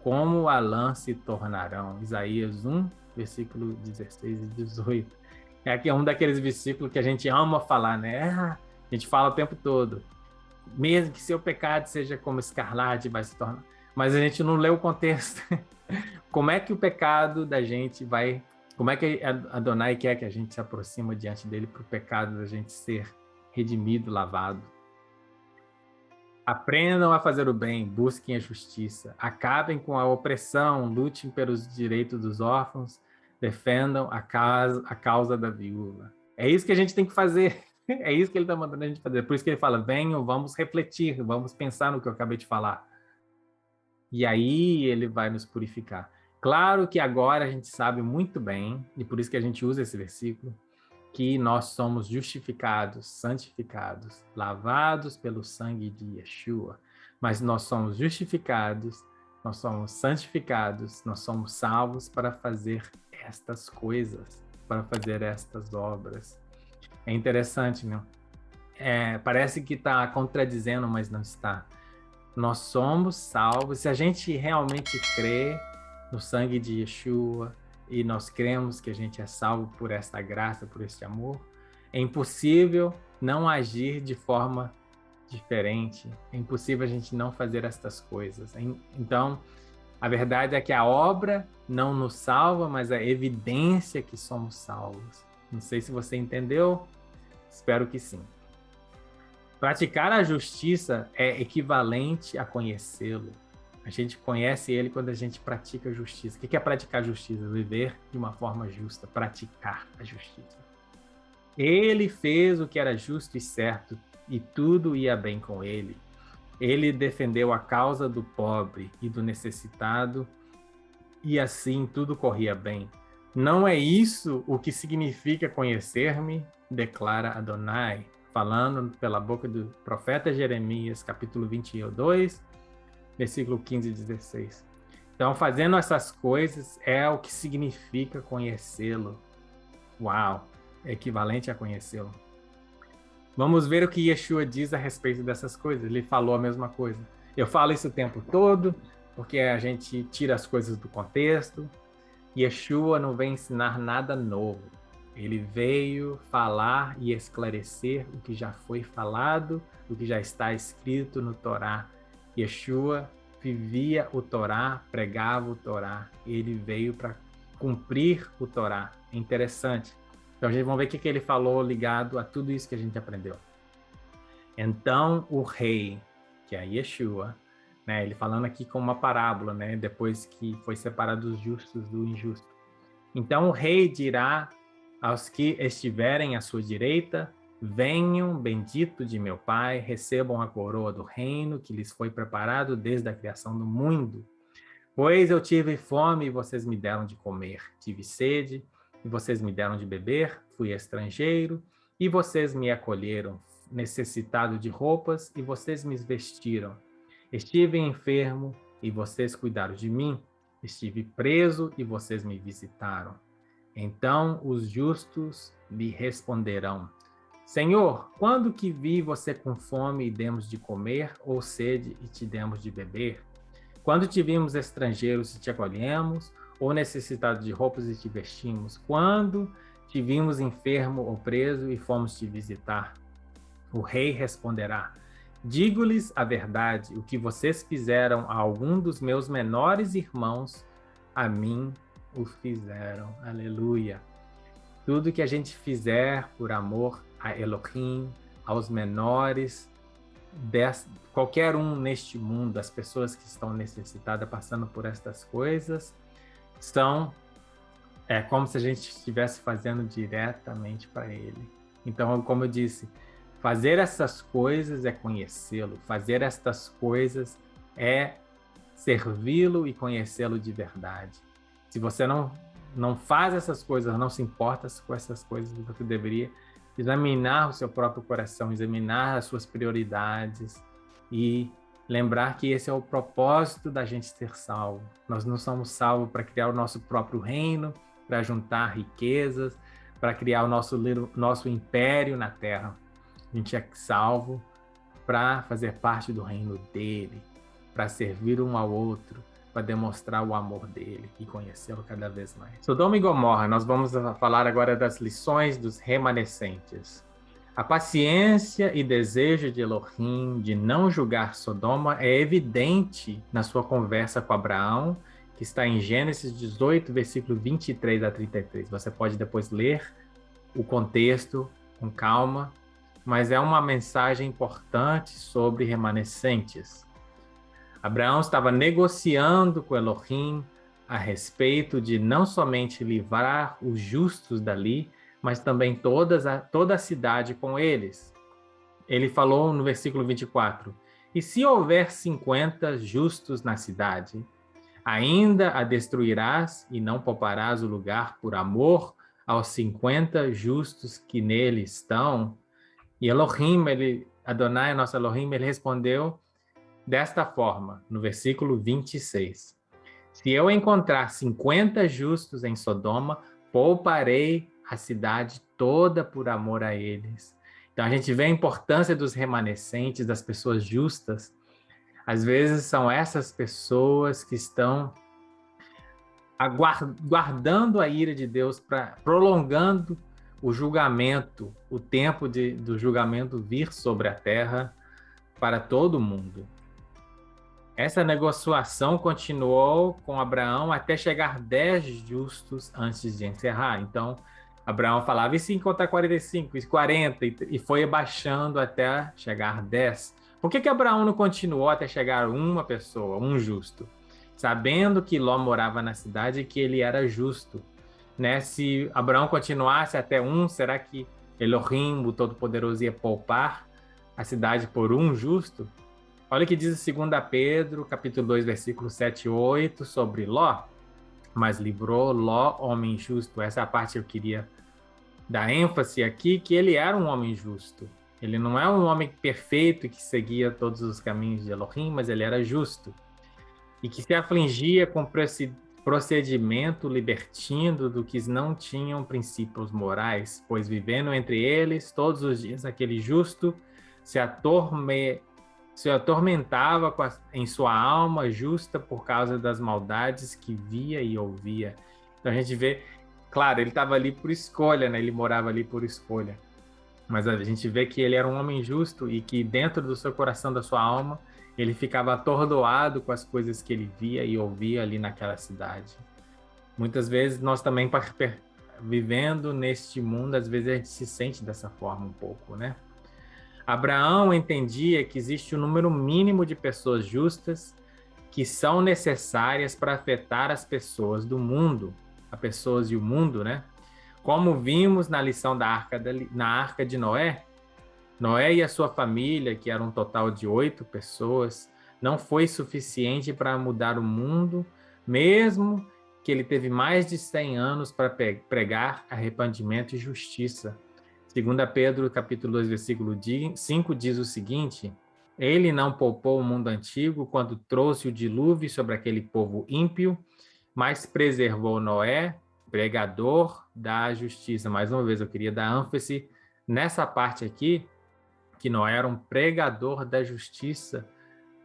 como a lã se tornarão. Isaías 1, versículo 16 e 18. Aqui é um daqueles versículos que a gente ama falar, né? A gente fala o tempo todo. Mesmo que seu pecado seja como escarlate, vai se tornar. Mas a gente não lê o contexto. Como é que o pecado da gente vai... Como é que Adonai quer que a gente se aproxima diante dele para o pecado da gente ser redimido, lavado? Aprendam a fazer o bem, busquem a justiça, acabem com a opressão, lutem pelos direitos dos órfãos, defendam a causa da viúva. É isso que a gente tem que fazer. É isso que ele está mandando a gente fazer. Por isso que ele fala, venham, vamos refletir, vamos pensar no que eu acabei de falar. E aí ele vai nos purificar. Claro que agora a gente sabe muito bem, e por isso que a gente usa esse versículo, que nós somos justificados, santificados, lavados pelo sangue de Yeshua. Mas nós somos justificados, nós somos santificados, nós somos salvos para fazer estas coisas, para fazer estas obras. É interessante, não? Parece que está contradizendo, mas não está. Nós somos salvos, se a gente realmente crê no sangue de Yeshua, e nós cremos que a gente é salvo por esta graça, por este amor, é impossível não agir de forma diferente, é impossível a gente não fazer estas coisas. Então, a verdade é que a obra não nos salva, mas a evidência que somos salvos. Não sei se você entendeu, espero que sim. Praticar a justiça é equivalente a conhecê-lo. A gente conhece ele quando a gente pratica a justiça. O que é praticar a justiça? Viver de uma forma justa, praticar a justiça. Ele fez o que era justo e certo, e tudo ia bem com ele. Ele defendeu a causa do pobre e do necessitado, e assim tudo corria bem. Não é isso o que significa conhecer-me, declara Adonai, falando pela boca do profeta Jeremias, capítulo 22, versículo 15 e 16. Então, fazendo essas coisas é o que significa conhecê-lo. Uau, é equivalente a conhecê-lo. Vamos ver o que Yeshua diz a respeito dessas coisas. Ele falou a mesma coisa. Eu falo isso o tempo todo, porque a gente tira as coisas do contexto. Yeshua não vem ensinar nada novo. Ele veio falar e esclarecer o que já foi falado, o que já está escrito no Torá. Yeshua vivia o Torá, pregava o Torá. Ele veio para cumprir o Torá. É interessante. Então, a gente vai ver o que ele falou ligado a tudo isso que a gente aprendeu. Então, o rei, que é Yeshua, né, ele falando aqui com uma parábola, né, depois que foi separado os justos do injusto. Então, o rei dirá aos que estiverem à sua direita, venham, bendito de meu Pai, recebam a coroa do reino que lhes foi preparado desde a criação do mundo. Pois eu tive fome e vocês me deram de comer, tive sede e vocês me deram de beber, fui estrangeiro e vocês me acolheram, necessitado de roupas e vocês me vestiram. Estive enfermo e vocês cuidaram de mim, estive preso e vocês me visitaram. Então os justos lhe responderão: Senhor, quando que vi você com fome e demos de comer, ou sede e te demos de beber? Quando te vimos estrangeiros e te acolhemos, ou necessitado de roupas e te vestimos? Quando te vimos enfermo ou preso e fomos te visitar? O rei responderá: digo-lhes a verdade, o que vocês fizeram a algum dos meus menores irmãos, a mim o fizeram. Aleluia. Tudo que a gente fizer por amor a Elohim, aos menores, qualquer um neste mundo, as pessoas que estão necessitadas, passando por estas coisas, são como se a gente estivesse fazendo diretamente para ele. Então, como eu disse, fazer essas coisas é conhecê-lo, fazer estas coisas é servi-lo e conhecê-lo de verdade. Se você não faz essas coisas, não se importa com essas coisas, você deveria examinar o seu próprio coração, examinar as suas prioridades e lembrar que esse é o propósito da gente ser salvo. Nós não somos salvos para criar o nosso próprio reino, para juntar riquezas, para criar o nosso império na terra. A gente é salvo para fazer parte do reino dele, para servir um ao outro, para demonstrar o amor dele e conhecê-lo cada vez mais. Sodoma e Gomorra, nós vamos falar agora das lições dos remanescentes. A paciência e desejo de Elohim de não julgar Sodoma é evidente na sua conversa com Abraão, que está em Gênesis 18, versículo 23 a 33. Você pode depois ler o contexto com calma, mas é uma mensagem importante sobre remanescentes. Abraão estava negociando com Elohim a respeito de não somente livrar os justos dali, mas também toda a cidade com eles. Ele falou no versículo 24: e se houver 50 justos na cidade, ainda a destruirás e não pouparás o lugar por amor aos 50 justos que nele estão? E Elohim, Adonai, nosso Elohim, ele respondeu desta forma, no versículo 26. Se eu encontrar 50 justos em Sodoma, pouparei a cidade toda por amor a eles. Então a gente vê a importância dos remanescentes, das pessoas justas. Às vezes são essas pessoas que estão guardando a ira de Deus, prolongando o julgamento, o tempo do julgamento vir sobre a terra para todo mundo. Essa negociação continuou com Abraão até chegar 10 justos antes de encerrar. Então, Abraão falava, e se encontrar 45, e 40, e foi baixando até chegar 10. Por que Abraão não continuou até chegar uma pessoa, um justo? Sabendo que Ló morava na cidade e que ele era justo. Né? Se Abraão continuasse até um, será que Elohim, o Todo-Poderoso, ia poupar a cidade por um justo? Olha o que diz 2 Pedro, capítulo 2, versículos 7 e 8, sobre Ló. Mas livrou Ló, homem justo. Essa é a parte que eu queria dar ênfase aqui, que ele era um homem justo. Ele não é um homem perfeito que seguia todos os caminhos de Elohim, mas ele era justo. E que se afligia com procedimento libertino do que não tinham princípios morais, pois vivendo entre eles todos os dias aquele justo se atormentava em sua alma justa por causa das maldades que via e ouvia. Então a gente vê, claro, ele estava ali por escolha, né? Ele morava ali por escolha. Mas a gente vê que ele era um homem justo e que dentro do seu coração, da sua alma, ele ficava atordoado com as coisas que ele via e ouvia ali naquela cidade. Muitas vezes nós também, vivendo neste mundo, às vezes a gente se sente dessa forma um pouco, né? Abraão entendia que existe um número mínimo de pessoas justas que são necessárias para afetar as pessoas do mundo, as pessoas e o mundo, né? Como vimos na lição na Arca de Noé, Noé e a sua família, que era um total de 8 pessoas, não foi suficiente para mudar o mundo, mesmo que ele teve mais de 100 anos para pregar arrependimento e justiça. 2 Pedro, capítulo 2, versículo 5, diz o seguinte: ele não poupou o mundo antigo quando trouxe o dilúvio sobre aquele povo ímpio, mas preservou Noé, pregador da justiça. Mais uma vez, eu queria dar ênfase nessa parte aqui, que Noé era um pregador da justiça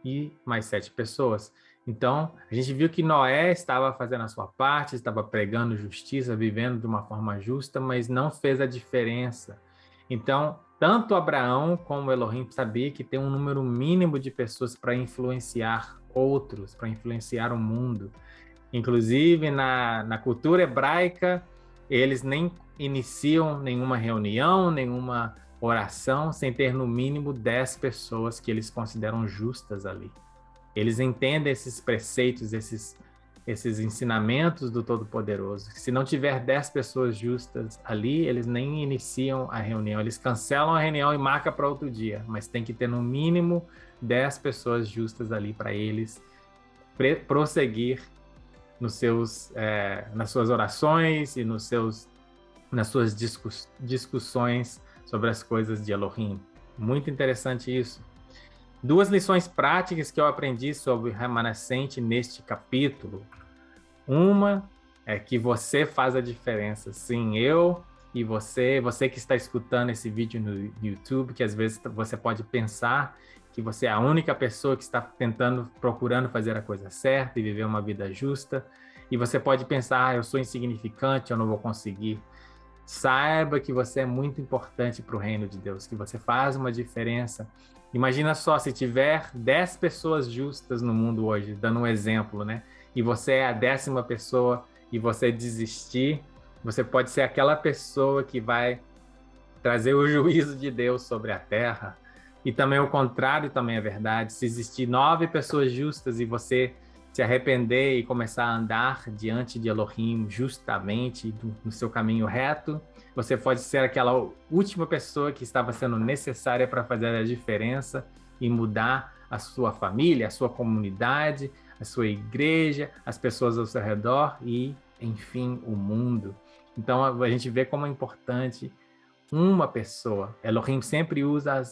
e mais 7 pessoas. Então, a gente viu que Noé estava fazendo a sua parte, estava pregando justiça, vivendo de uma forma justa, mas não fez a diferença. Então, tanto Abraão como Elohim sabia que tem um número mínimo de pessoas para influenciar outros, para influenciar o mundo. Inclusive, na cultura hebraica, eles nem iniciam nenhuma reunião, nenhuma oração, sem ter no mínimo 10 pessoas que eles consideram justas ali. Eles entendem esses preceitos, esses ensinamentos do Todo-Poderoso. Se não tiver 10 pessoas justas ali, eles nem iniciam a reunião. Eles cancelam a reunião e marcam para outro dia. Mas tem que ter no mínimo 10 pessoas justas ali para eles prosseguir nas suas orações e nas suas discussões sobre as coisas de Elohim. Muito interessante isso. 2 lições práticas que eu aprendi sobre o remanescente neste capítulo. Uma é que você faz a diferença. Sim, eu e você que está escutando esse vídeo no YouTube, que às vezes você pode pensar que você é a única pessoa que está procurando fazer a coisa certa e viver uma vida justa. E você pode pensar, eu sou insignificante, eu não vou conseguir. Saiba que você é muito importante para o reino de Deus, que você faz uma diferença. Imagina só, se tiver 10 pessoas justas no mundo hoje, dando um exemplo, né? E você é a 10ª pessoa e você desistir, você pode ser aquela pessoa que vai trazer o juízo de Deus sobre a terra. E também o contrário também é verdade. Se existir 9 pessoas justas e você se arrepender e começar a andar diante de Elohim justamente no seu caminho reto, você pode ser aquela última pessoa que estava sendo necessária para fazer a diferença e mudar a sua família, a sua comunidade, a sua igreja, as pessoas ao seu redor e, enfim, o mundo. Então a gente vê como é importante uma pessoa. Elohim sempre usa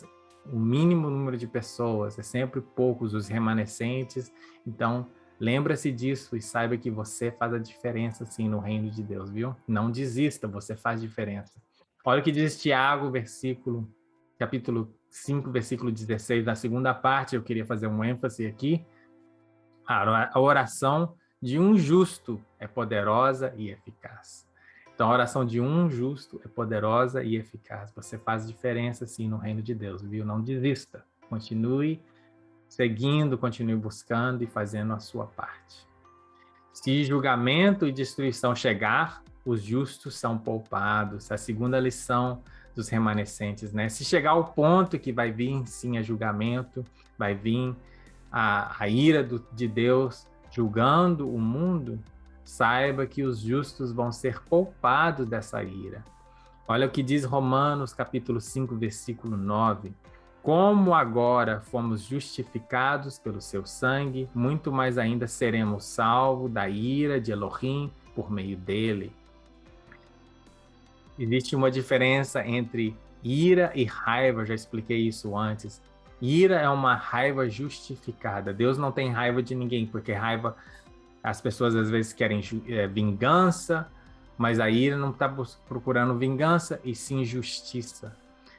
o mínimo número de pessoas, é sempre poucos os remanescentes. Então, lembra-se disso e saiba que você faz a diferença, sim, no reino de Deus, viu? Não desista, você faz diferença. Olha o que diz Tiago, capítulo 5, versículo 16, na segunda parte, eu queria fazer um ênfase aqui. A oração de um justo é poderosa e eficaz. Então, a oração de um justo é poderosa e eficaz. Você faz diferença, sim, no reino de Deus, viu? Não desista. Continue seguindo, continue buscando e fazendo a sua parte. Se julgamento e destruição chegar, os justos são poupados. A segunda lição dos remanescentes, né? Se chegar ao ponto que vai vir, sim, a julgamento, vai vir a ira de Deus julgando o mundo, saiba que os justos vão ser poupados dessa ira. Olha o que diz Romanos, capítulo 5, versículo 9. Como agora fomos justificados pelo seu sangue, muito mais ainda seremos salvos da ira de Elohim por meio dele. Existe uma diferença entre ira e raiva, já expliquei isso antes. Ira é uma raiva justificada. Deus não tem raiva de ninguém, porque raiva, as pessoas às vezes querem vingança, mas a ira não está procurando vingança, e sim justiça.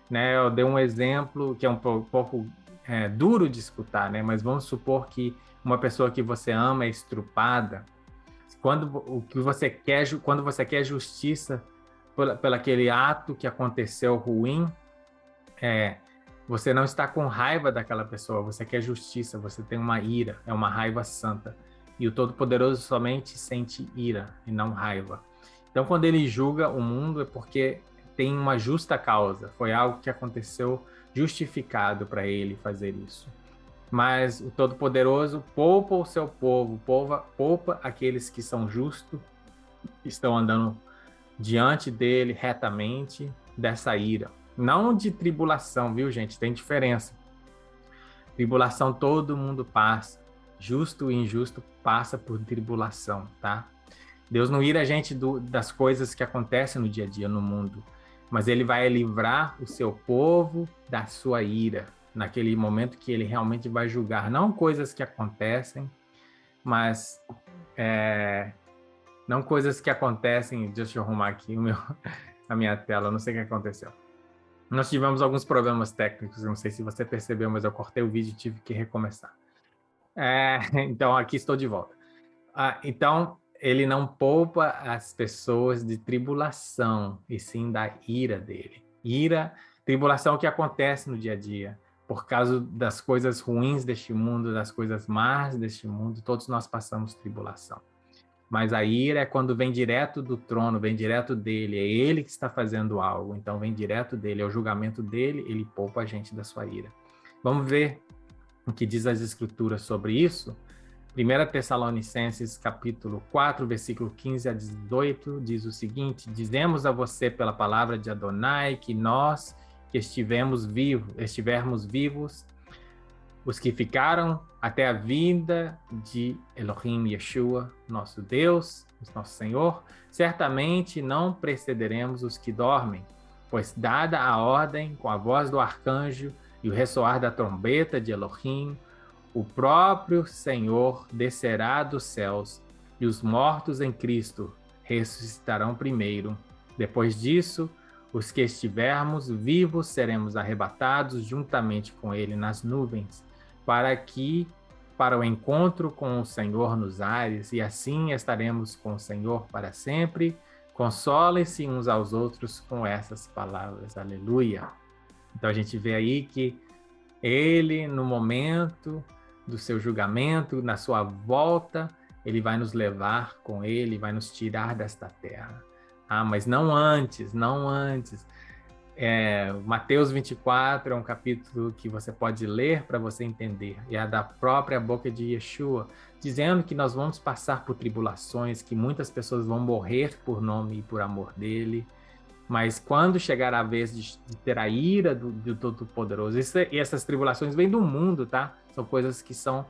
Né? Eu dei um exemplo que é um pouco duro de escutar, né? Mas vamos supor que uma pessoa que você ama é estrupada. Quando você quer justiça pelo aquele ato que aconteceu ruim, você não está com raiva daquela pessoa, você quer justiça, você tem uma ira, é uma raiva santa. E o Todo-Poderoso somente sente ira e não raiva. Então, quando ele julga o mundo, é porque tem uma justa causa, foi algo que aconteceu justificado para ele fazer isso. Mas o Todo-Poderoso poupa o seu povo, poupa aqueles que são justos, estão andando diante dele retamente dessa ira. Não de tribulação, viu, gente? Tem diferença. Tribulação todo mundo passa. Justo e injusto passa por tribulação, tá? Deus não ira a gente das coisas que acontecem no dia a dia no mundo, mas ele vai livrar o seu povo da sua ira, naquele momento que ele realmente vai julgar, não coisas que acontecem, mas não coisas que acontecem. Deixa eu arrumar aqui a minha tela, não sei o que aconteceu. Nós tivemos alguns problemas técnicos, não sei se você percebeu, mas eu cortei o vídeo e tive que recomeçar. Então, aqui estou de volta. Então, ele não poupa as pessoas de tribulação, e sim da ira dele. Tribulação que acontece no dia a dia, por causa das coisas ruins deste mundo, das coisas más deste mundo, todos nós passamos tribulação. Mas a ira é quando vem direto do trono, vem direto dele, é ele que está fazendo algo, então vem direto dele, é o julgamento dele, ele poupa a gente da sua ira. Vamos ver o que diz as Escrituras sobre isso? 1 Tessalonicenses, capítulo 4, versículo 15 a 18, diz o seguinte: dizemos a você pela palavra de Adonai que nós que estivermos vivos, os que ficaram até a vinda de Elohim Yeshua, nosso Deus, nosso Senhor, certamente não precederemos os que dormem, pois dada a ordem com a voz do arcanjo e o ressoar da trombeta de Elohim, o próprio Senhor descerá dos céus e os mortos em Cristo ressuscitarão primeiro. Depois disso, os que estivermos vivos seremos arrebatados juntamente com ele nas nuvens, para o encontro com o Senhor nos ares, e assim estaremos com o Senhor para sempre. Consolem-se uns aos outros com essas palavras. Aleluia. Então a gente vê aí que ele, no momento do seu julgamento, na sua volta, ele vai nos levar com ele, vai nos tirar desta terra. Mas não antes. Mateus 24 é um capítulo que você pode ler para você entender. E é da própria boca de Yeshua, dizendo que nós vamos passar por tribulações, que muitas pessoas vão morrer por nome e por amor dele. Mas quando chegar a vez de ter a ira do Todo-Poderoso, e essas tribulações vêm do mundo, tá? São coisas que são...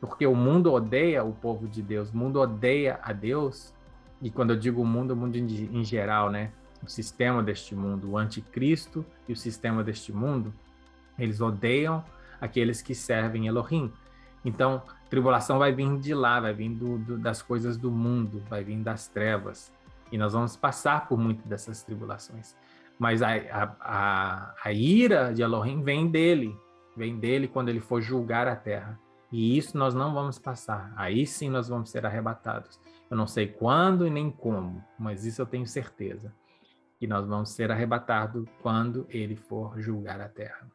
Porque o mundo odeia o povo de Deus, o mundo odeia a Deus. E quando eu digo o mundo em geral, né? O sistema deste mundo, o anticristo e o sistema deste mundo, eles odeiam aqueles que servem Elohim. Então, tribulação vai vir de lá, vai vir das coisas do mundo, vai vir das trevas. E nós vamos passar por muitas dessas tribulações. Mas a ira de Elohim vem dele quando ele for julgar a terra. E isso nós não vamos passar. Aí sim nós vamos ser arrebatados. Eu não sei quando e nem como, mas isso eu tenho certeza. Que nós vamos ser arrebatados quando ele for julgar a terra.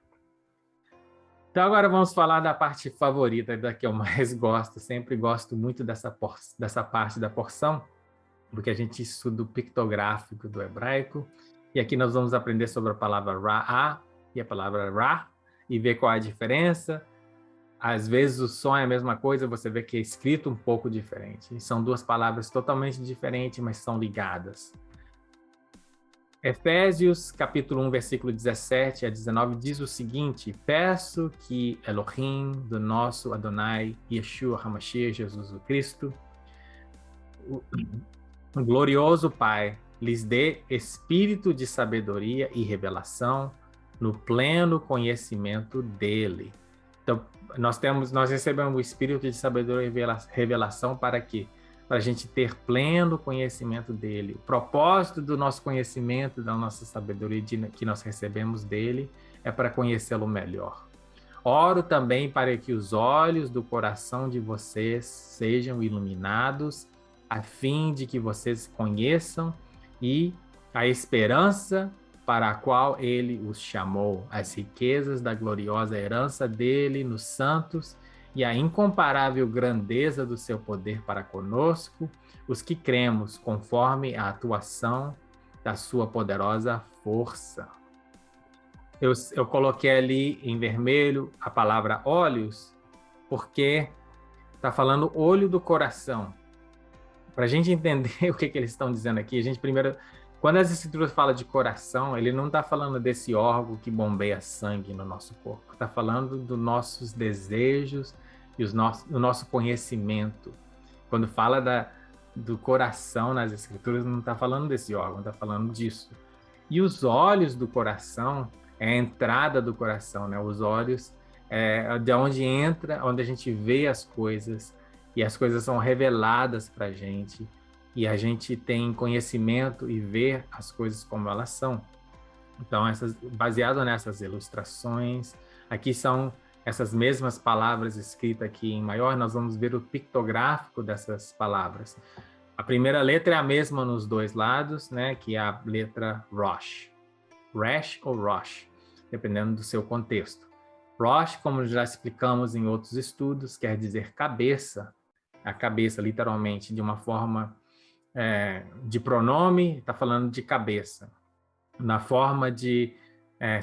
Então agora vamos falar da parte favorita, da que eu mais gosto. Sempre gosto muito dessa parte da porção, porque a gente estuda o pictográfico do hebraico. E aqui nós vamos aprender sobre a palavra ra'á e a palavra ra, e ver qual é a diferença. Às vezes o som é a mesma coisa, você vê que é escrito um pouco diferente. São duas palavras totalmente diferentes, mas são ligadas. Efésios, capítulo 1, versículo 17 a 19, diz o seguinte: peço que Elohim, do nosso Adonai, Yeshua HaMashiach, Jesus o Cristo, o glorioso Pai, lhes dê espírito de sabedoria e revelação no pleno conhecimento dele. Então, nós recebemos o espírito de sabedoria e revelação para quê? Para a gente ter pleno conhecimento dele. O propósito do nosso conhecimento, da nossa sabedoria que nós recebemos dele, é para conhecê-lo melhor. Oro também para que os olhos do coração de vocês sejam iluminados, a fim de que vocês conheçam e a esperança para a qual ele os chamou, as riquezas da gloriosa herança dele nos santos e a incomparável grandeza do seu poder para conosco, os que cremos, conforme a atuação da sua poderosa força. Eu coloquei ali em vermelho a palavra olhos, porque está falando olho do coração. Para a gente entender o que eles estão dizendo aqui, a gente primeiro... Quando as escrituras falam de coração, ele não está falando desse órgão que bombeia sangue no nosso corpo. Está falando dos nossos desejos e do nosso conhecimento. Quando fala do coração nas escrituras, não está falando desse órgão, está falando disso. E os olhos do coração é a entrada do coração, né? Os olhos é de onde entra, onde a gente vê as coisas, e as coisas são reveladas para a gente. E a gente tem conhecimento e vê as coisas como elas são. Então, baseado nessas ilustrações, aqui são essas mesmas palavras escritas aqui em maior, nós vamos ver o pictográfico dessas palavras. A primeira letra é a mesma nos dois lados, né, que é a letra Rosh. Resh ou Rosh, dependendo do seu contexto. Rosh, como já explicamos em outros estudos, quer dizer cabeça. A cabeça, literalmente, de uma forma... de pronome, está falando de cabeça. Na forma de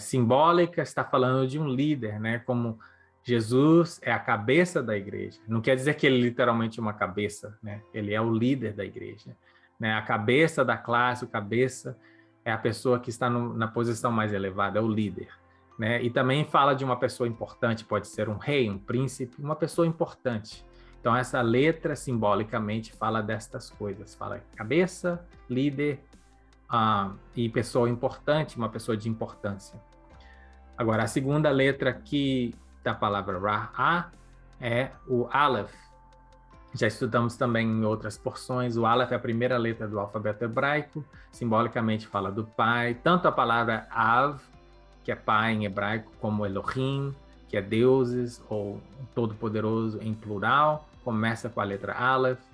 simbólica, está falando de um líder, né? Como Jesus é a cabeça da igreja. Não quer dizer que ele literalmente é uma cabeça, né? Ele é o líder da igreja, né? A cabeça da classe, o cabeça é a pessoa que está na posição mais elevada, é o líder, né? E também fala de uma pessoa importante, pode ser um rei, um príncipe, uma pessoa importante. Então, essa letra, simbolicamente, fala destas coisas. Fala cabeça, líder e pessoa importante, uma pessoa de importância. Agora, a segunda letra aqui da palavra Ra é o Aleph. Já estudamos também em outras porções. O Aleph é a primeira letra do alfabeto hebraico. Simbolicamente fala do pai. Tanto a palavra Av, que é pai em hebraico, como Elohim, que é deuses ou todo-poderoso em plural, começa com a letra Aleph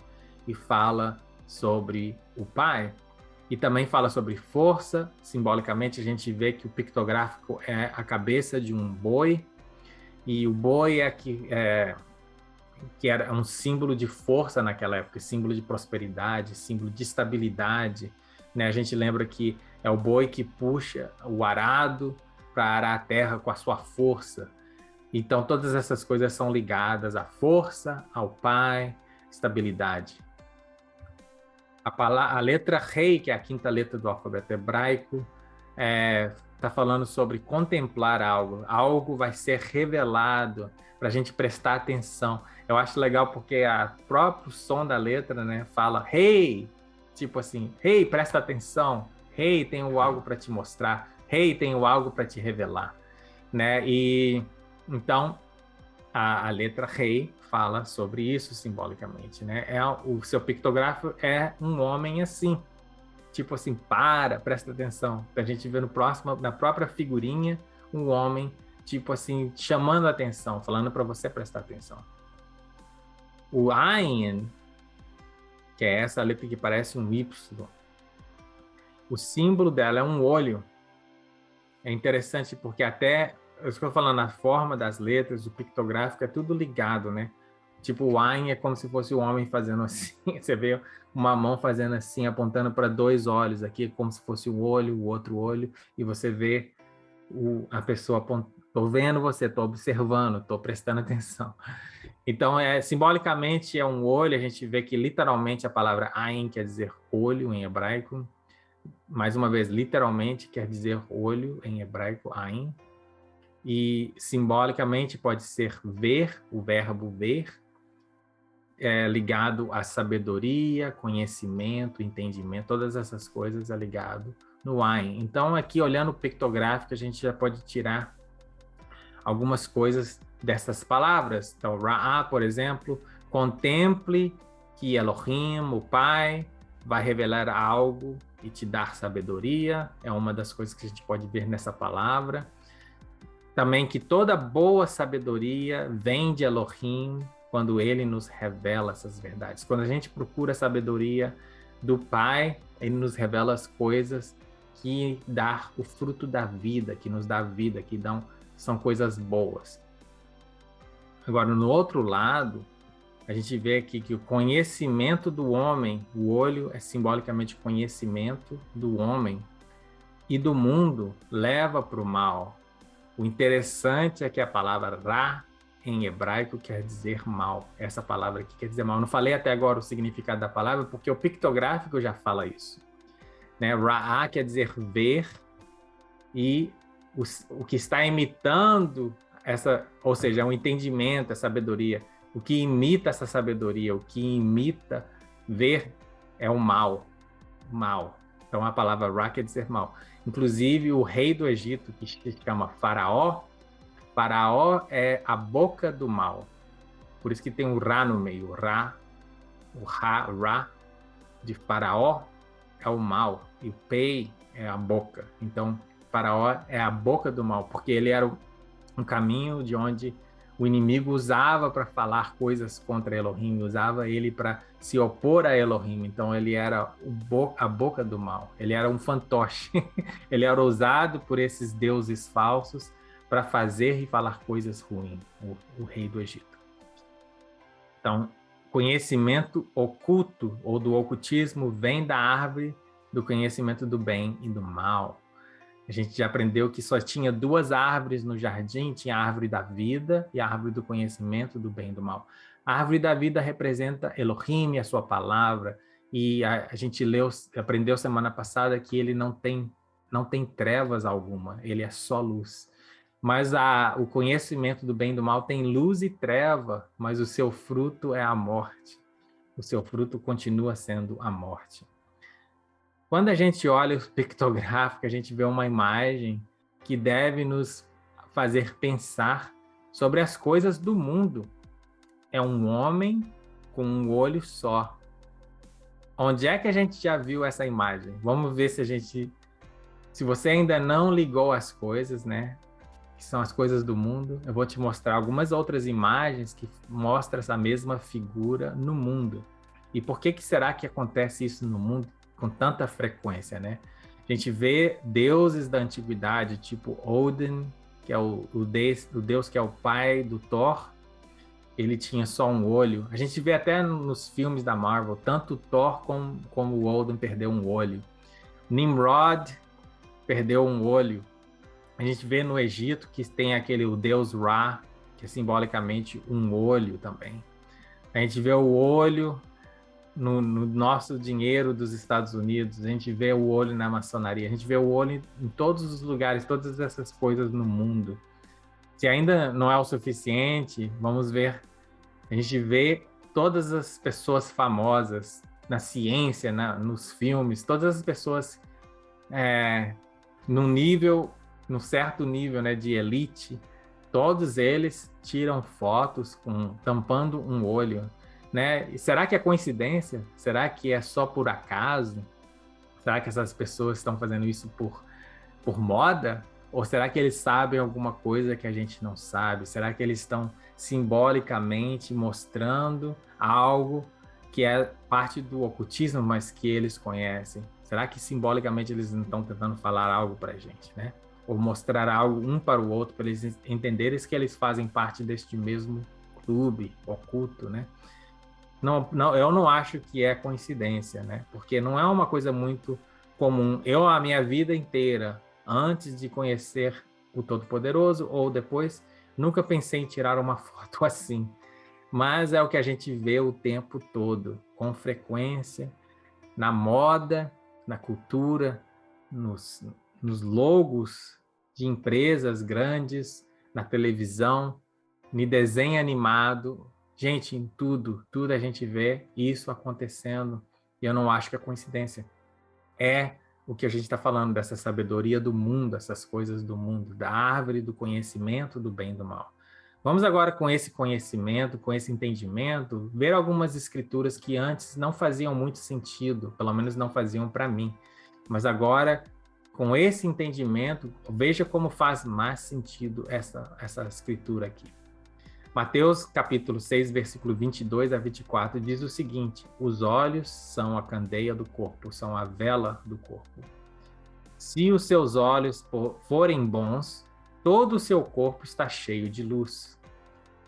e fala sobre o Pai. E também fala sobre força. Simbolicamente, a gente vê que o pictográfico é a cabeça de um boi. E o boi que era um símbolo de força naquela época, símbolo de prosperidade, símbolo de estabilidade, né? A gente lembra que é o boi que puxa o arado para arar a terra com a sua força. Então, todas essas coisas são ligadas à força, ao pai, estabilidade. A letra Rei, que é a quinta letra do alfabeto hebraico, está falando sobre contemplar algo. Algo vai ser revelado para a gente prestar atenção. Eu acho legal porque o próprio som da letra, né, fala Rei, tipo assim, Rei, presta atenção. Rei, tenho algo para te mostrar. Rei, tenho algo para te revelar, né? E então a letra Rei fala sobre isso simbolicamente, né? O seu pictográfico é um homem assim, tipo assim, presta atenção. A gente vê na própria figurinha, um homem, tipo assim, chamando a atenção, falando para você prestar atenção. O Ayin, que é essa letra que parece um Y, o símbolo dela é um olho. É interessante porque até, eu estou falando, a forma das letras, o pictográfico é tudo ligado, né? Tipo, o Ayin é como se fosse o homem fazendo assim. Você vê uma mão fazendo assim, apontando para dois olhos aqui, como se fosse um olho, o outro olho, e você vê a pessoa apontando. Estou vendo você, estou observando, estou prestando atenção. Então, simbolicamente é um olho, a gente vê que literalmente a palavra Ayin quer dizer olho em hebraico. Mais uma vez, literalmente quer dizer olho em hebraico, Ayin. E simbolicamente pode ser ver, o verbo ver, ligado à sabedoria, conhecimento, entendimento, todas essas coisas é ligado no Ayin. Então, aqui olhando o pictográfico, a gente já pode tirar algumas coisas dessas palavras. Então, Ra'á, por exemplo, contemple que Elohim, o Pai, vai revelar algo e te dar sabedoria. É uma das coisas que a gente pode ver nessa palavra. Também que toda boa sabedoria vem de Elohim, quando ele nos revela essas verdades. Quando a gente procura a sabedoria do Pai, ele nos revela as coisas que dão o fruto da vida, que nos dá vida, que são coisas boas. Agora, no outro lado, a gente vê aqui que o conhecimento do homem, o olho é simbolicamente conhecimento do homem e do mundo, leva para o mal. O interessante é que a palavra Ra, em hebraico, quer dizer mal. Essa palavra aqui quer dizer mal. Eu não falei até agora o significado da palavra, porque o pictográfico já fala isso, né? Ra'á quer dizer ver, e o que está imitando ou seja, é um entendimento, a sabedoria. O que imita essa sabedoria, o que imita ver, é o mal. Mal. Então a palavra Ra quer dizer mal. Inclusive o rei do Egito, que se chama Faraó, Faraó é a boca do mal. Por isso que tem um Ra no meio. Ra, Ra de Faraó é o mal. E o Pei é a boca. Então Faraó é a boca do mal, porque ele era um caminho de onde o inimigo usava para falar coisas contra Elohim, usava ele para se opor a Elohim. Então ele era a boca do mal, ele era um fantoche, ele era usado por esses deuses falsos para fazer e falar coisas ruins, o rei do Egito. Então, conhecimento oculto ou do ocultismo vem da árvore do conhecimento do bem e do mal. A gente já aprendeu que só tinha duas árvores no jardim, tinha a árvore da vida e a árvore do conhecimento do bem e do mal. A árvore da vida representa Elohim, a sua palavra, e a gente aprendeu semana passada que ele não tem trevas alguma, ele é só luz. Mas o conhecimento do bem e do mal tem luz e treva, mas o seu fruto é a morte. O seu fruto continua sendo a morte. Quando a gente olha o pictográfico, a gente vê uma imagem que deve nos fazer pensar sobre as coisas do mundo. É um homem com um olho só. Onde é que a gente já viu essa imagem? Vamos ver se você ainda não ligou as coisas, né? Que são as coisas do mundo. Eu vou te mostrar algumas outras imagens que mostram essa mesma figura no mundo. E por que será que acontece isso no mundo com tanta frequência, né? A gente vê deuses da antiguidade, tipo Odin, que é o deus que é o pai do Thor. Ele tinha só um olho. A gente vê até nos filmes da Marvel, tanto o Thor como o Odin perdeu um olho. Nimrod perdeu um olho. A gente vê no Egito que tem o deus Ra, que é simbolicamente um olho também. A gente vê o olho no nosso dinheiro dos Estados Unidos, a gente vê o olho na maçonaria, a gente vê o olho em todos os lugares, todas essas coisas no mundo. Se ainda não é o suficiente, vamos ver, a gente vê todas as pessoas famosas na ciência, nos filmes, todas as pessoas num certo nível, né, de elite, todos eles tiram fotos tampando um olho, né? E será que é coincidência? Será que é só por acaso? Será que essas pessoas estão fazendo isso por moda? Ou será que eles sabem alguma coisa que a gente não sabe? Será que eles estão simbolicamente mostrando algo que é parte do ocultismo, mas que eles conhecem? Será que simbolicamente eles não estão tentando falar algo para a gente, né? Ou mostrar algo um para o outro, para eles entenderem que eles fazem parte deste mesmo clube oculto, né? Não, eu não acho que é coincidência, né? Porque não é uma coisa muito comum. A minha vida inteira, antes de conhecer o Todo-Poderoso ou depois, nunca pensei em tirar uma foto assim. Mas é o que a gente vê o tempo todo, com frequência, na moda, na cultura, nos logos de empresas grandes, na televisão, no desenho animado. Gente, em tudo a gente vê isso acontecendo, e eu não acho que é coincidência. É o que a gente está falando dessa sabedoria do mundo, essas coisas do mundo, da árvore do conhecimento do bem e do mal. Vamos agora, com esse conhecimento, com esse entendimento, ver algumas escrituras que antes não faziam muito sentido, pelo menos não faziam para mim. Mas agora, com esse entendimento, veja como faz mais sentido essa escritura aqui. Mateus capítulo 6, versículo 22 a 24, diz o seguinte: os olhos são a candeia do corpo, são a vela do corpo. Se os seus olhos forem bons, todo o seu corpo está cheio de luz.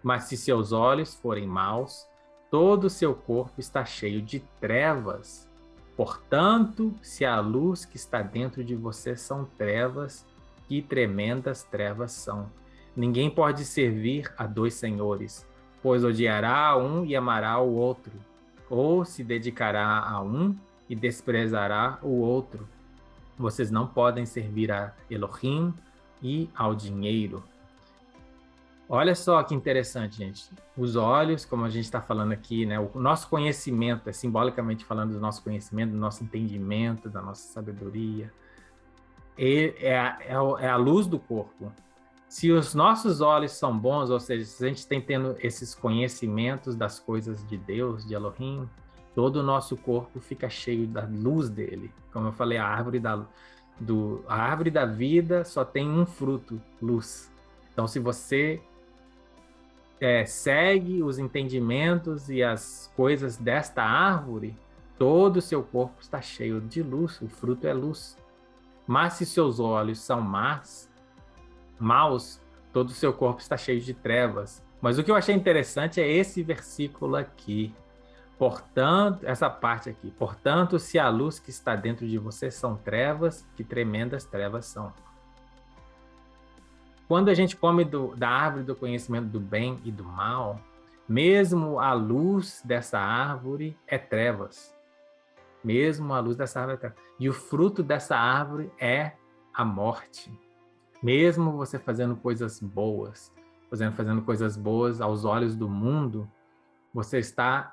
Mas se seus olhos forem maus, todo o seu corpo está cheio de trevas. Portanto, se a luz que está dentro de você são trevas, que tremendas trevas são. Ninguém pode servir a dois senhores, pois odiará a um e amará o outro, ou se dedicará a um e desprezará o outro. Vocês não podem servir a Elohim e ao dinheiro. Olha só que interessante, gente. Os olhos, como a gente está falando aqui, né? O nosso conhecimento, simbolicamente falando do nosso conhecimento, do nosso entendimento, da nossa sabedoria, é a luz do corpo. Se os nossos olhos são bons, ou seja, se a gente tem tendo esses conhecimentos das coisas de Deus, de Elohim, todo o nosso corpo fica cheio da luz dele. Como eu falei, a árvore da vida só tem um fruto, luz. Então, se você segue os entendimentos e as coisas desta árvore, todo o seu corpo está cheio de luz, o fruto é luz. Mas se seus olhos são maus, todo o seu corpo está cheio de trevas. Mas o que eu achei interessante é esse versículo aqui. Portanto, essa parte aqui. Portanto, se a luz que está dentro de você são trevas, que tremendas trevas são. Quando a gente come da árvore do conhecimento do bem e do mal, mesmo a luz dessa árvore é trevas. Mesmo a luz dessa árvore é trevas. E o fruto dessa árvore é a morte. Mesmo você fazendo coisas boas, fazendo coisas boas aos olhos do mundo, você está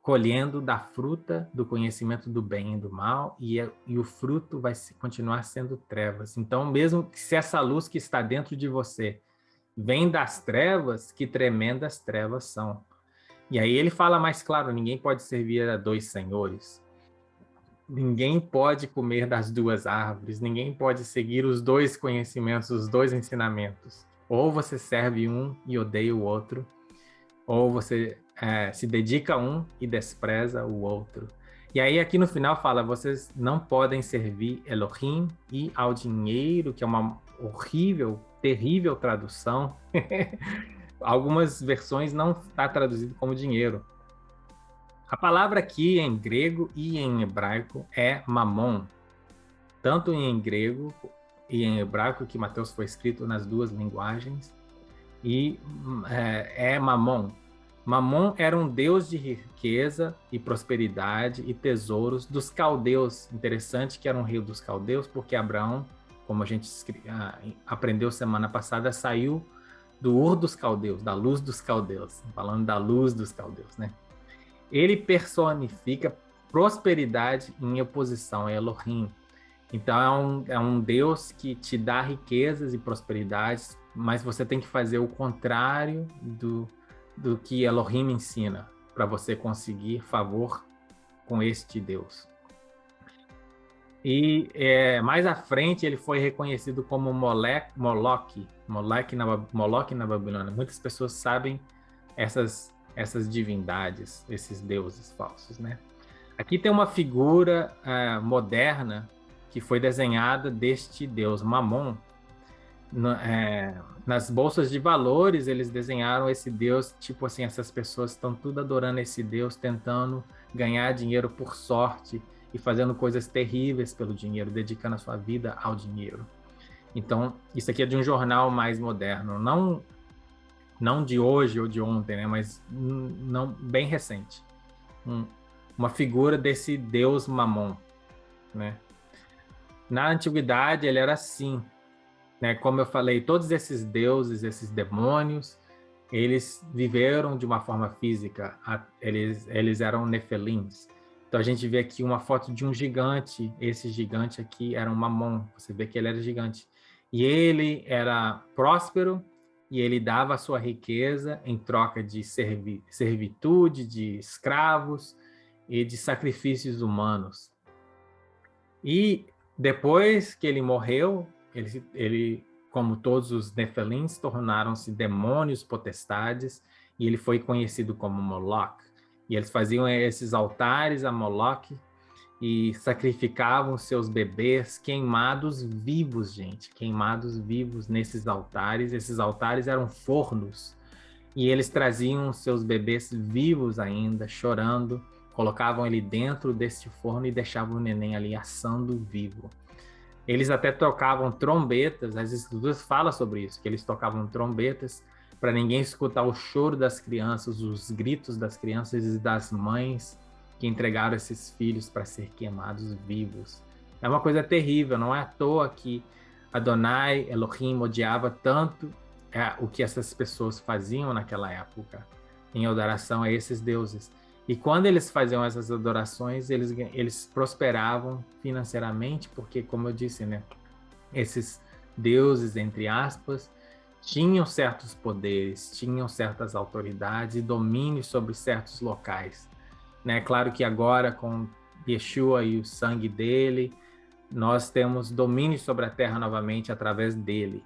colhendo da fruta do conhecimento do bem e do mal, e o fruto vai continuar sendo trevas. Então, mesmo que se essa luz que está dentro de você vem das trevas, que tremendas trevas são. E aí ele fala mais claro, ninguém pode servir a dois senhores. Ninguém pode comer das duas árvores, ninguém pode seguir os dois conhecimentos, os dois ensinamentos. Ou você serve um e odeia o outro, ou você se dedica a um e despreza o outro. E aí aqui no final fala, vocês não podem servir Elohim e ao dinheiro, que é uma horrível, terrível tradução. Algumas versões não está traduzido como dinheiro. A palavra aqui em grego e em hebraico é mamon. tanto em grego e em hebraico, que Mateus foi escrito nas duas linguagens, e é Mamon. Mamon era um deus de riqueza e prosperidade e tesouros dos caldeus. Interessante que era um rio dos caldeus, porque Abraão, como a gente aprendeu semana passada, saiu do Ur dos caldeus, da luz dos caldeus, falando da luz dos caldeus, né? Ele personifica prosperidade em oposição a Elohim. Então é um Deus que te dá riquezas e prosperidades, mas você tem que fazer o contrário do que Elohim ensina para você conseguir favor com este Deus. E mais à frente ele foi reconhecido como Moloque na Babilônia. Muitas pessoas sabem essas divindades, esses deuses falsos, né? Aqui tem uma figura moderna que foi desenhada deste deus Mamon. Nas bolsas de valores, eles desenharam esse deus, tipo assim, essas pessoas estão tudo adorando esse deus, tentando ganhar dinheiro por sorte e fazendo coisas terríveis pelo dinheiro, dedicando a sua vida ao dinheiro. Então, isso aqui é de um jornal mais moderno, não de hoje ou de ontem, né, mas não bem recente. Uma figura desse deus Mamon, né? Na antiguidade ele era assim, né? Como eu falei, todos esses deuses, esses demônios, eles viveram de uma forma física, eles eram nefelins. Então a gente vê aqui uma foto de um gigante, esse gigante aqui era um Mamon, você vê que ele era gigante. E ele era próspero e ele dava a sua riqueza em troca de servitude, de escravos e de sacrifícios humanos. E depois que ele morreu, ele como todos os Nefilins, tornaram-se demônios potestades, e ele foi conhecido como Moloch. E eles faziam esses altares a Moloch e sacrificavam seus bebês queimados vivos, gente, queimados vivos nesses altares. Esses altares eram fornos, e eles traziam seus bebês vivos ainda, chorando, colocavam ele dentro deste forno e deixavam o neném ali assando vivo. Eles até tocavam trombetas, as escrituras falam sobre isso, que eles tocavam trombetas para ninguém escutar o choro das crianças, os gritos das crianças e das mães que entregaram esses filhos para ser queimados vivos. É uma coisa terrível, não é à toa que Adonai, Elohim, odiava tanto o que essas pessoas faziam naquela época, em adoração a esses deuses. E quando eles faziam essas adorações, eles prosperavam financeiramente, porque, como eu disse, né, esses deuses, entre aspas, tinham certos poderes, tinham certas autoridades e domínio sobre certos locais. Né? Claro que agora, com Yeshua e o sangue dele, nós temos domínio sobre a terra novamente através dele.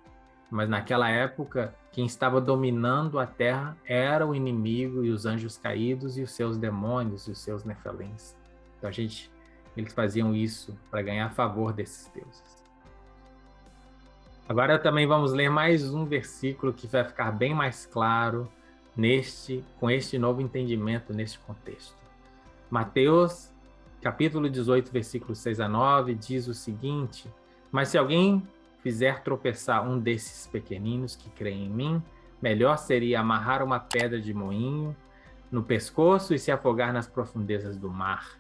Mas naquela época, quem estava dominando a terra era o inimigo e os anjos caídos e os seus demônios e os seus nefilins. Então eles faziam isso para ganhar favor desses deuses. Agora também vamos ler mais um versículo que vai ficar bem mais claro com este novo entendimento neste contexto. Mateus, capítulo 18, versículos 6 a 9, diz o seguinte: mas se alguém fizer tropeçar um desses pequeninos que creem em mim, melhor seria amarrar uma pedra de moinho no pescoço e se afogar nas profundezas do mar.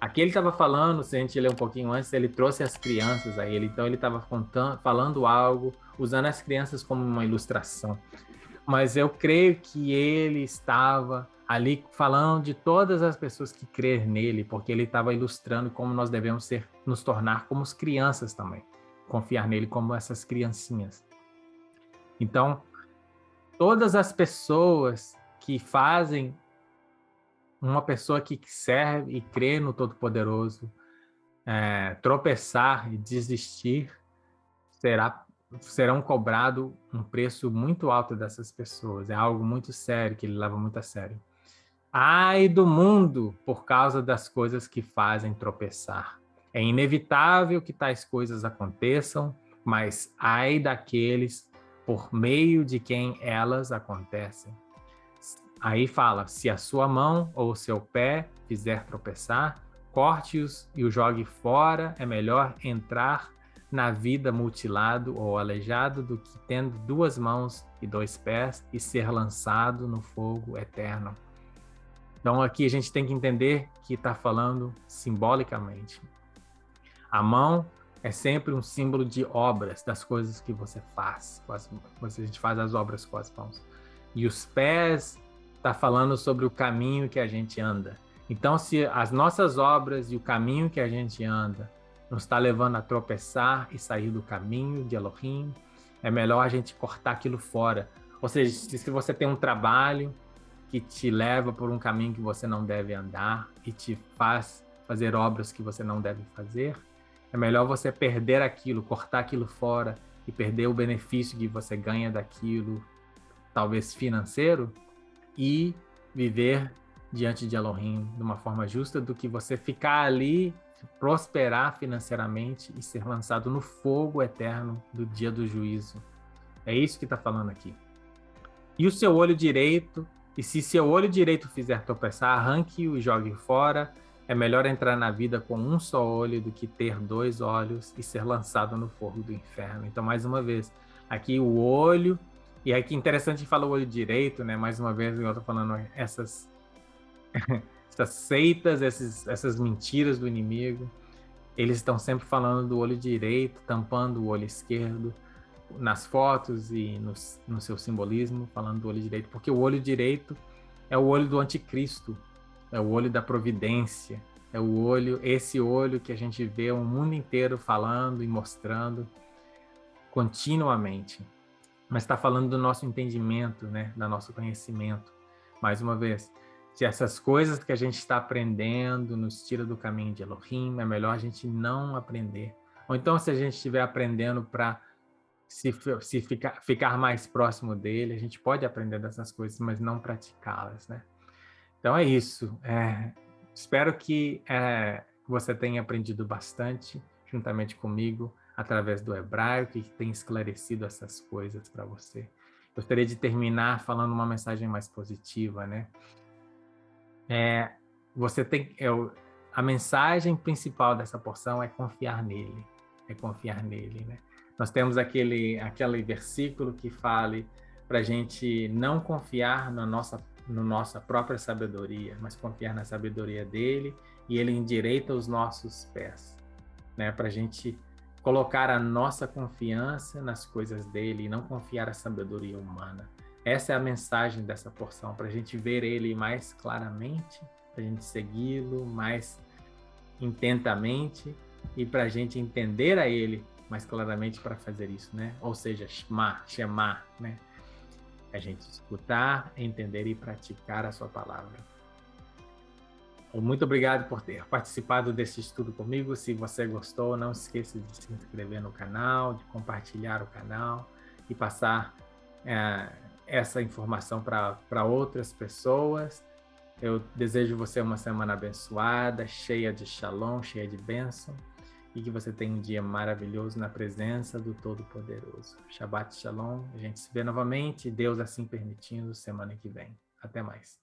Aqui ele estava falando, se a gente ler um pouquinho antes, ele trouxe as crianças a ele, então ele estava falando algo, usando as crianças como uma ilustração. Mas eu creio que ele estava ali falando de todas as pessoas que crerem nele, porque ele estava ilustrando como nós devemos nos tornar como as crianças também. Confiar nele como essas criancinhas. Então, todas as pessoas que fazem uma pessoa que serve e crê no Todo-Poderoso tropeçar e desistir, serão cobrado um preço muito alto dessas pessoas. É algo muito sério, que ele leva muito a sério. Ai do mundo por causa das coisas que fazem tropeçar. É inevitável que tais coisas aconteçam, mas ai daqueles por meio de quem elas acontecem. Aí fala, se a sua mão ou o seu pé fizer tropeçar, corte-os e o jogue fora. É melhor entrar na vida mutilado ou aleijado do que tendo 2 mãos e 2 pés e ser lançado no fogo eterno. Então aqui a gente tem que entender que está falando simbolicamente. A mão é sempre um símbolo de obras, das coisas que você faz. A gente faz as obras com as mãos. E os pés está falando sobre o caminho que a gente anda. Então, se as nossas obras e o caminho que a gente anda nos está levando a tropeçar e sair do caminho de Elohim, é melhor a gente cortar aquilo fora. Ou seja, se você tem um trabalho que te leva por um caminho que você não deve andar e te faz fazer obras que você não deve fazer, é melhor você perder aquilo, cortar aquilo fora e perder o benefício que você ganha daquilo, talvez financeiro, e viver diante de Elohim de uma forma justa, do que você ficar ali, prosperar financeiramente e ser lançado no fogo eterno do dia do juízo. É isso que está falando aqui. E o seu olho direito, e se seu olho direito fizer tropeçar, arranque-o e jogue fora. É melhor entrar na vida com um só olho do que ter 2 olhos e ser lançado no fogo do inferno. Então, mais uma vez, aqui o olho, e aqui interessante falar o olho direito, né? Mais uma vez, eu estou falando essas seitas, essas mentiras do inimigo, eles estão sempre falando do olho direito, tampando o olho esquerdo, nas fotos e no seu simbolismo, falando do olho direito, porque o olho direito é o olho do anticristo, é o olho da providência, é esse olho que a gente vê o mundo inteiro falando e mostrando continuamente. Mas está falando do nosso entendimento, né? Do nosso conhecimento. Mais uma vez, se essas coisas que a gente está aprendendo nos tira do caminho de Elohim, é melhor a gente não aprender. Ou então, se a gente estiver aprendendo para ficar mais próximo dele, a gente pode aprender dessas coisas, mas não praticá-las, né? Então é isso. Espero que você tenha aprendido bastante juntamente comigo através do hebraico e que tenha esclarecido essas coisas para você. Gostaria de terminar falando uma mensagem mais positiva, né? A mensagem principal dessa porção é confiar nele. É confiar nele, né? Nós temos aquele versículo que fala para a gente não confiar na nossa própria sabedoria, mas confiar na sabedoria dele, e ele endireita os nossos pés, né? Para a gente colocar a nossa confiança nas coisas dele e não confiar na sabedoria humana. Essa é a mensagem dessa porção, para a gente ver ele mais claramente, para a gente segui-lo mais intentamente e para a gente entender a ele mais claramente para fazer isso, né? Ou seja, chamar, né? A gente escutar, entender e praticar a sua palavra. Muito obrigado por ter participado desse estudo comigo. Se você gostou, não esqueça de se inscrever no canal, de compartilhar o canal e passar essa informação para outras pessoas. Eu desejo você uma semana abençoada, cheia de shalom, cheia de bênção, e que você tenha um dia maravilhoso na presença do Todo-Poderoso. Shabbat Shalom. A gente se vê novamente, Deus assim permitindo, semana que vem. Até mais.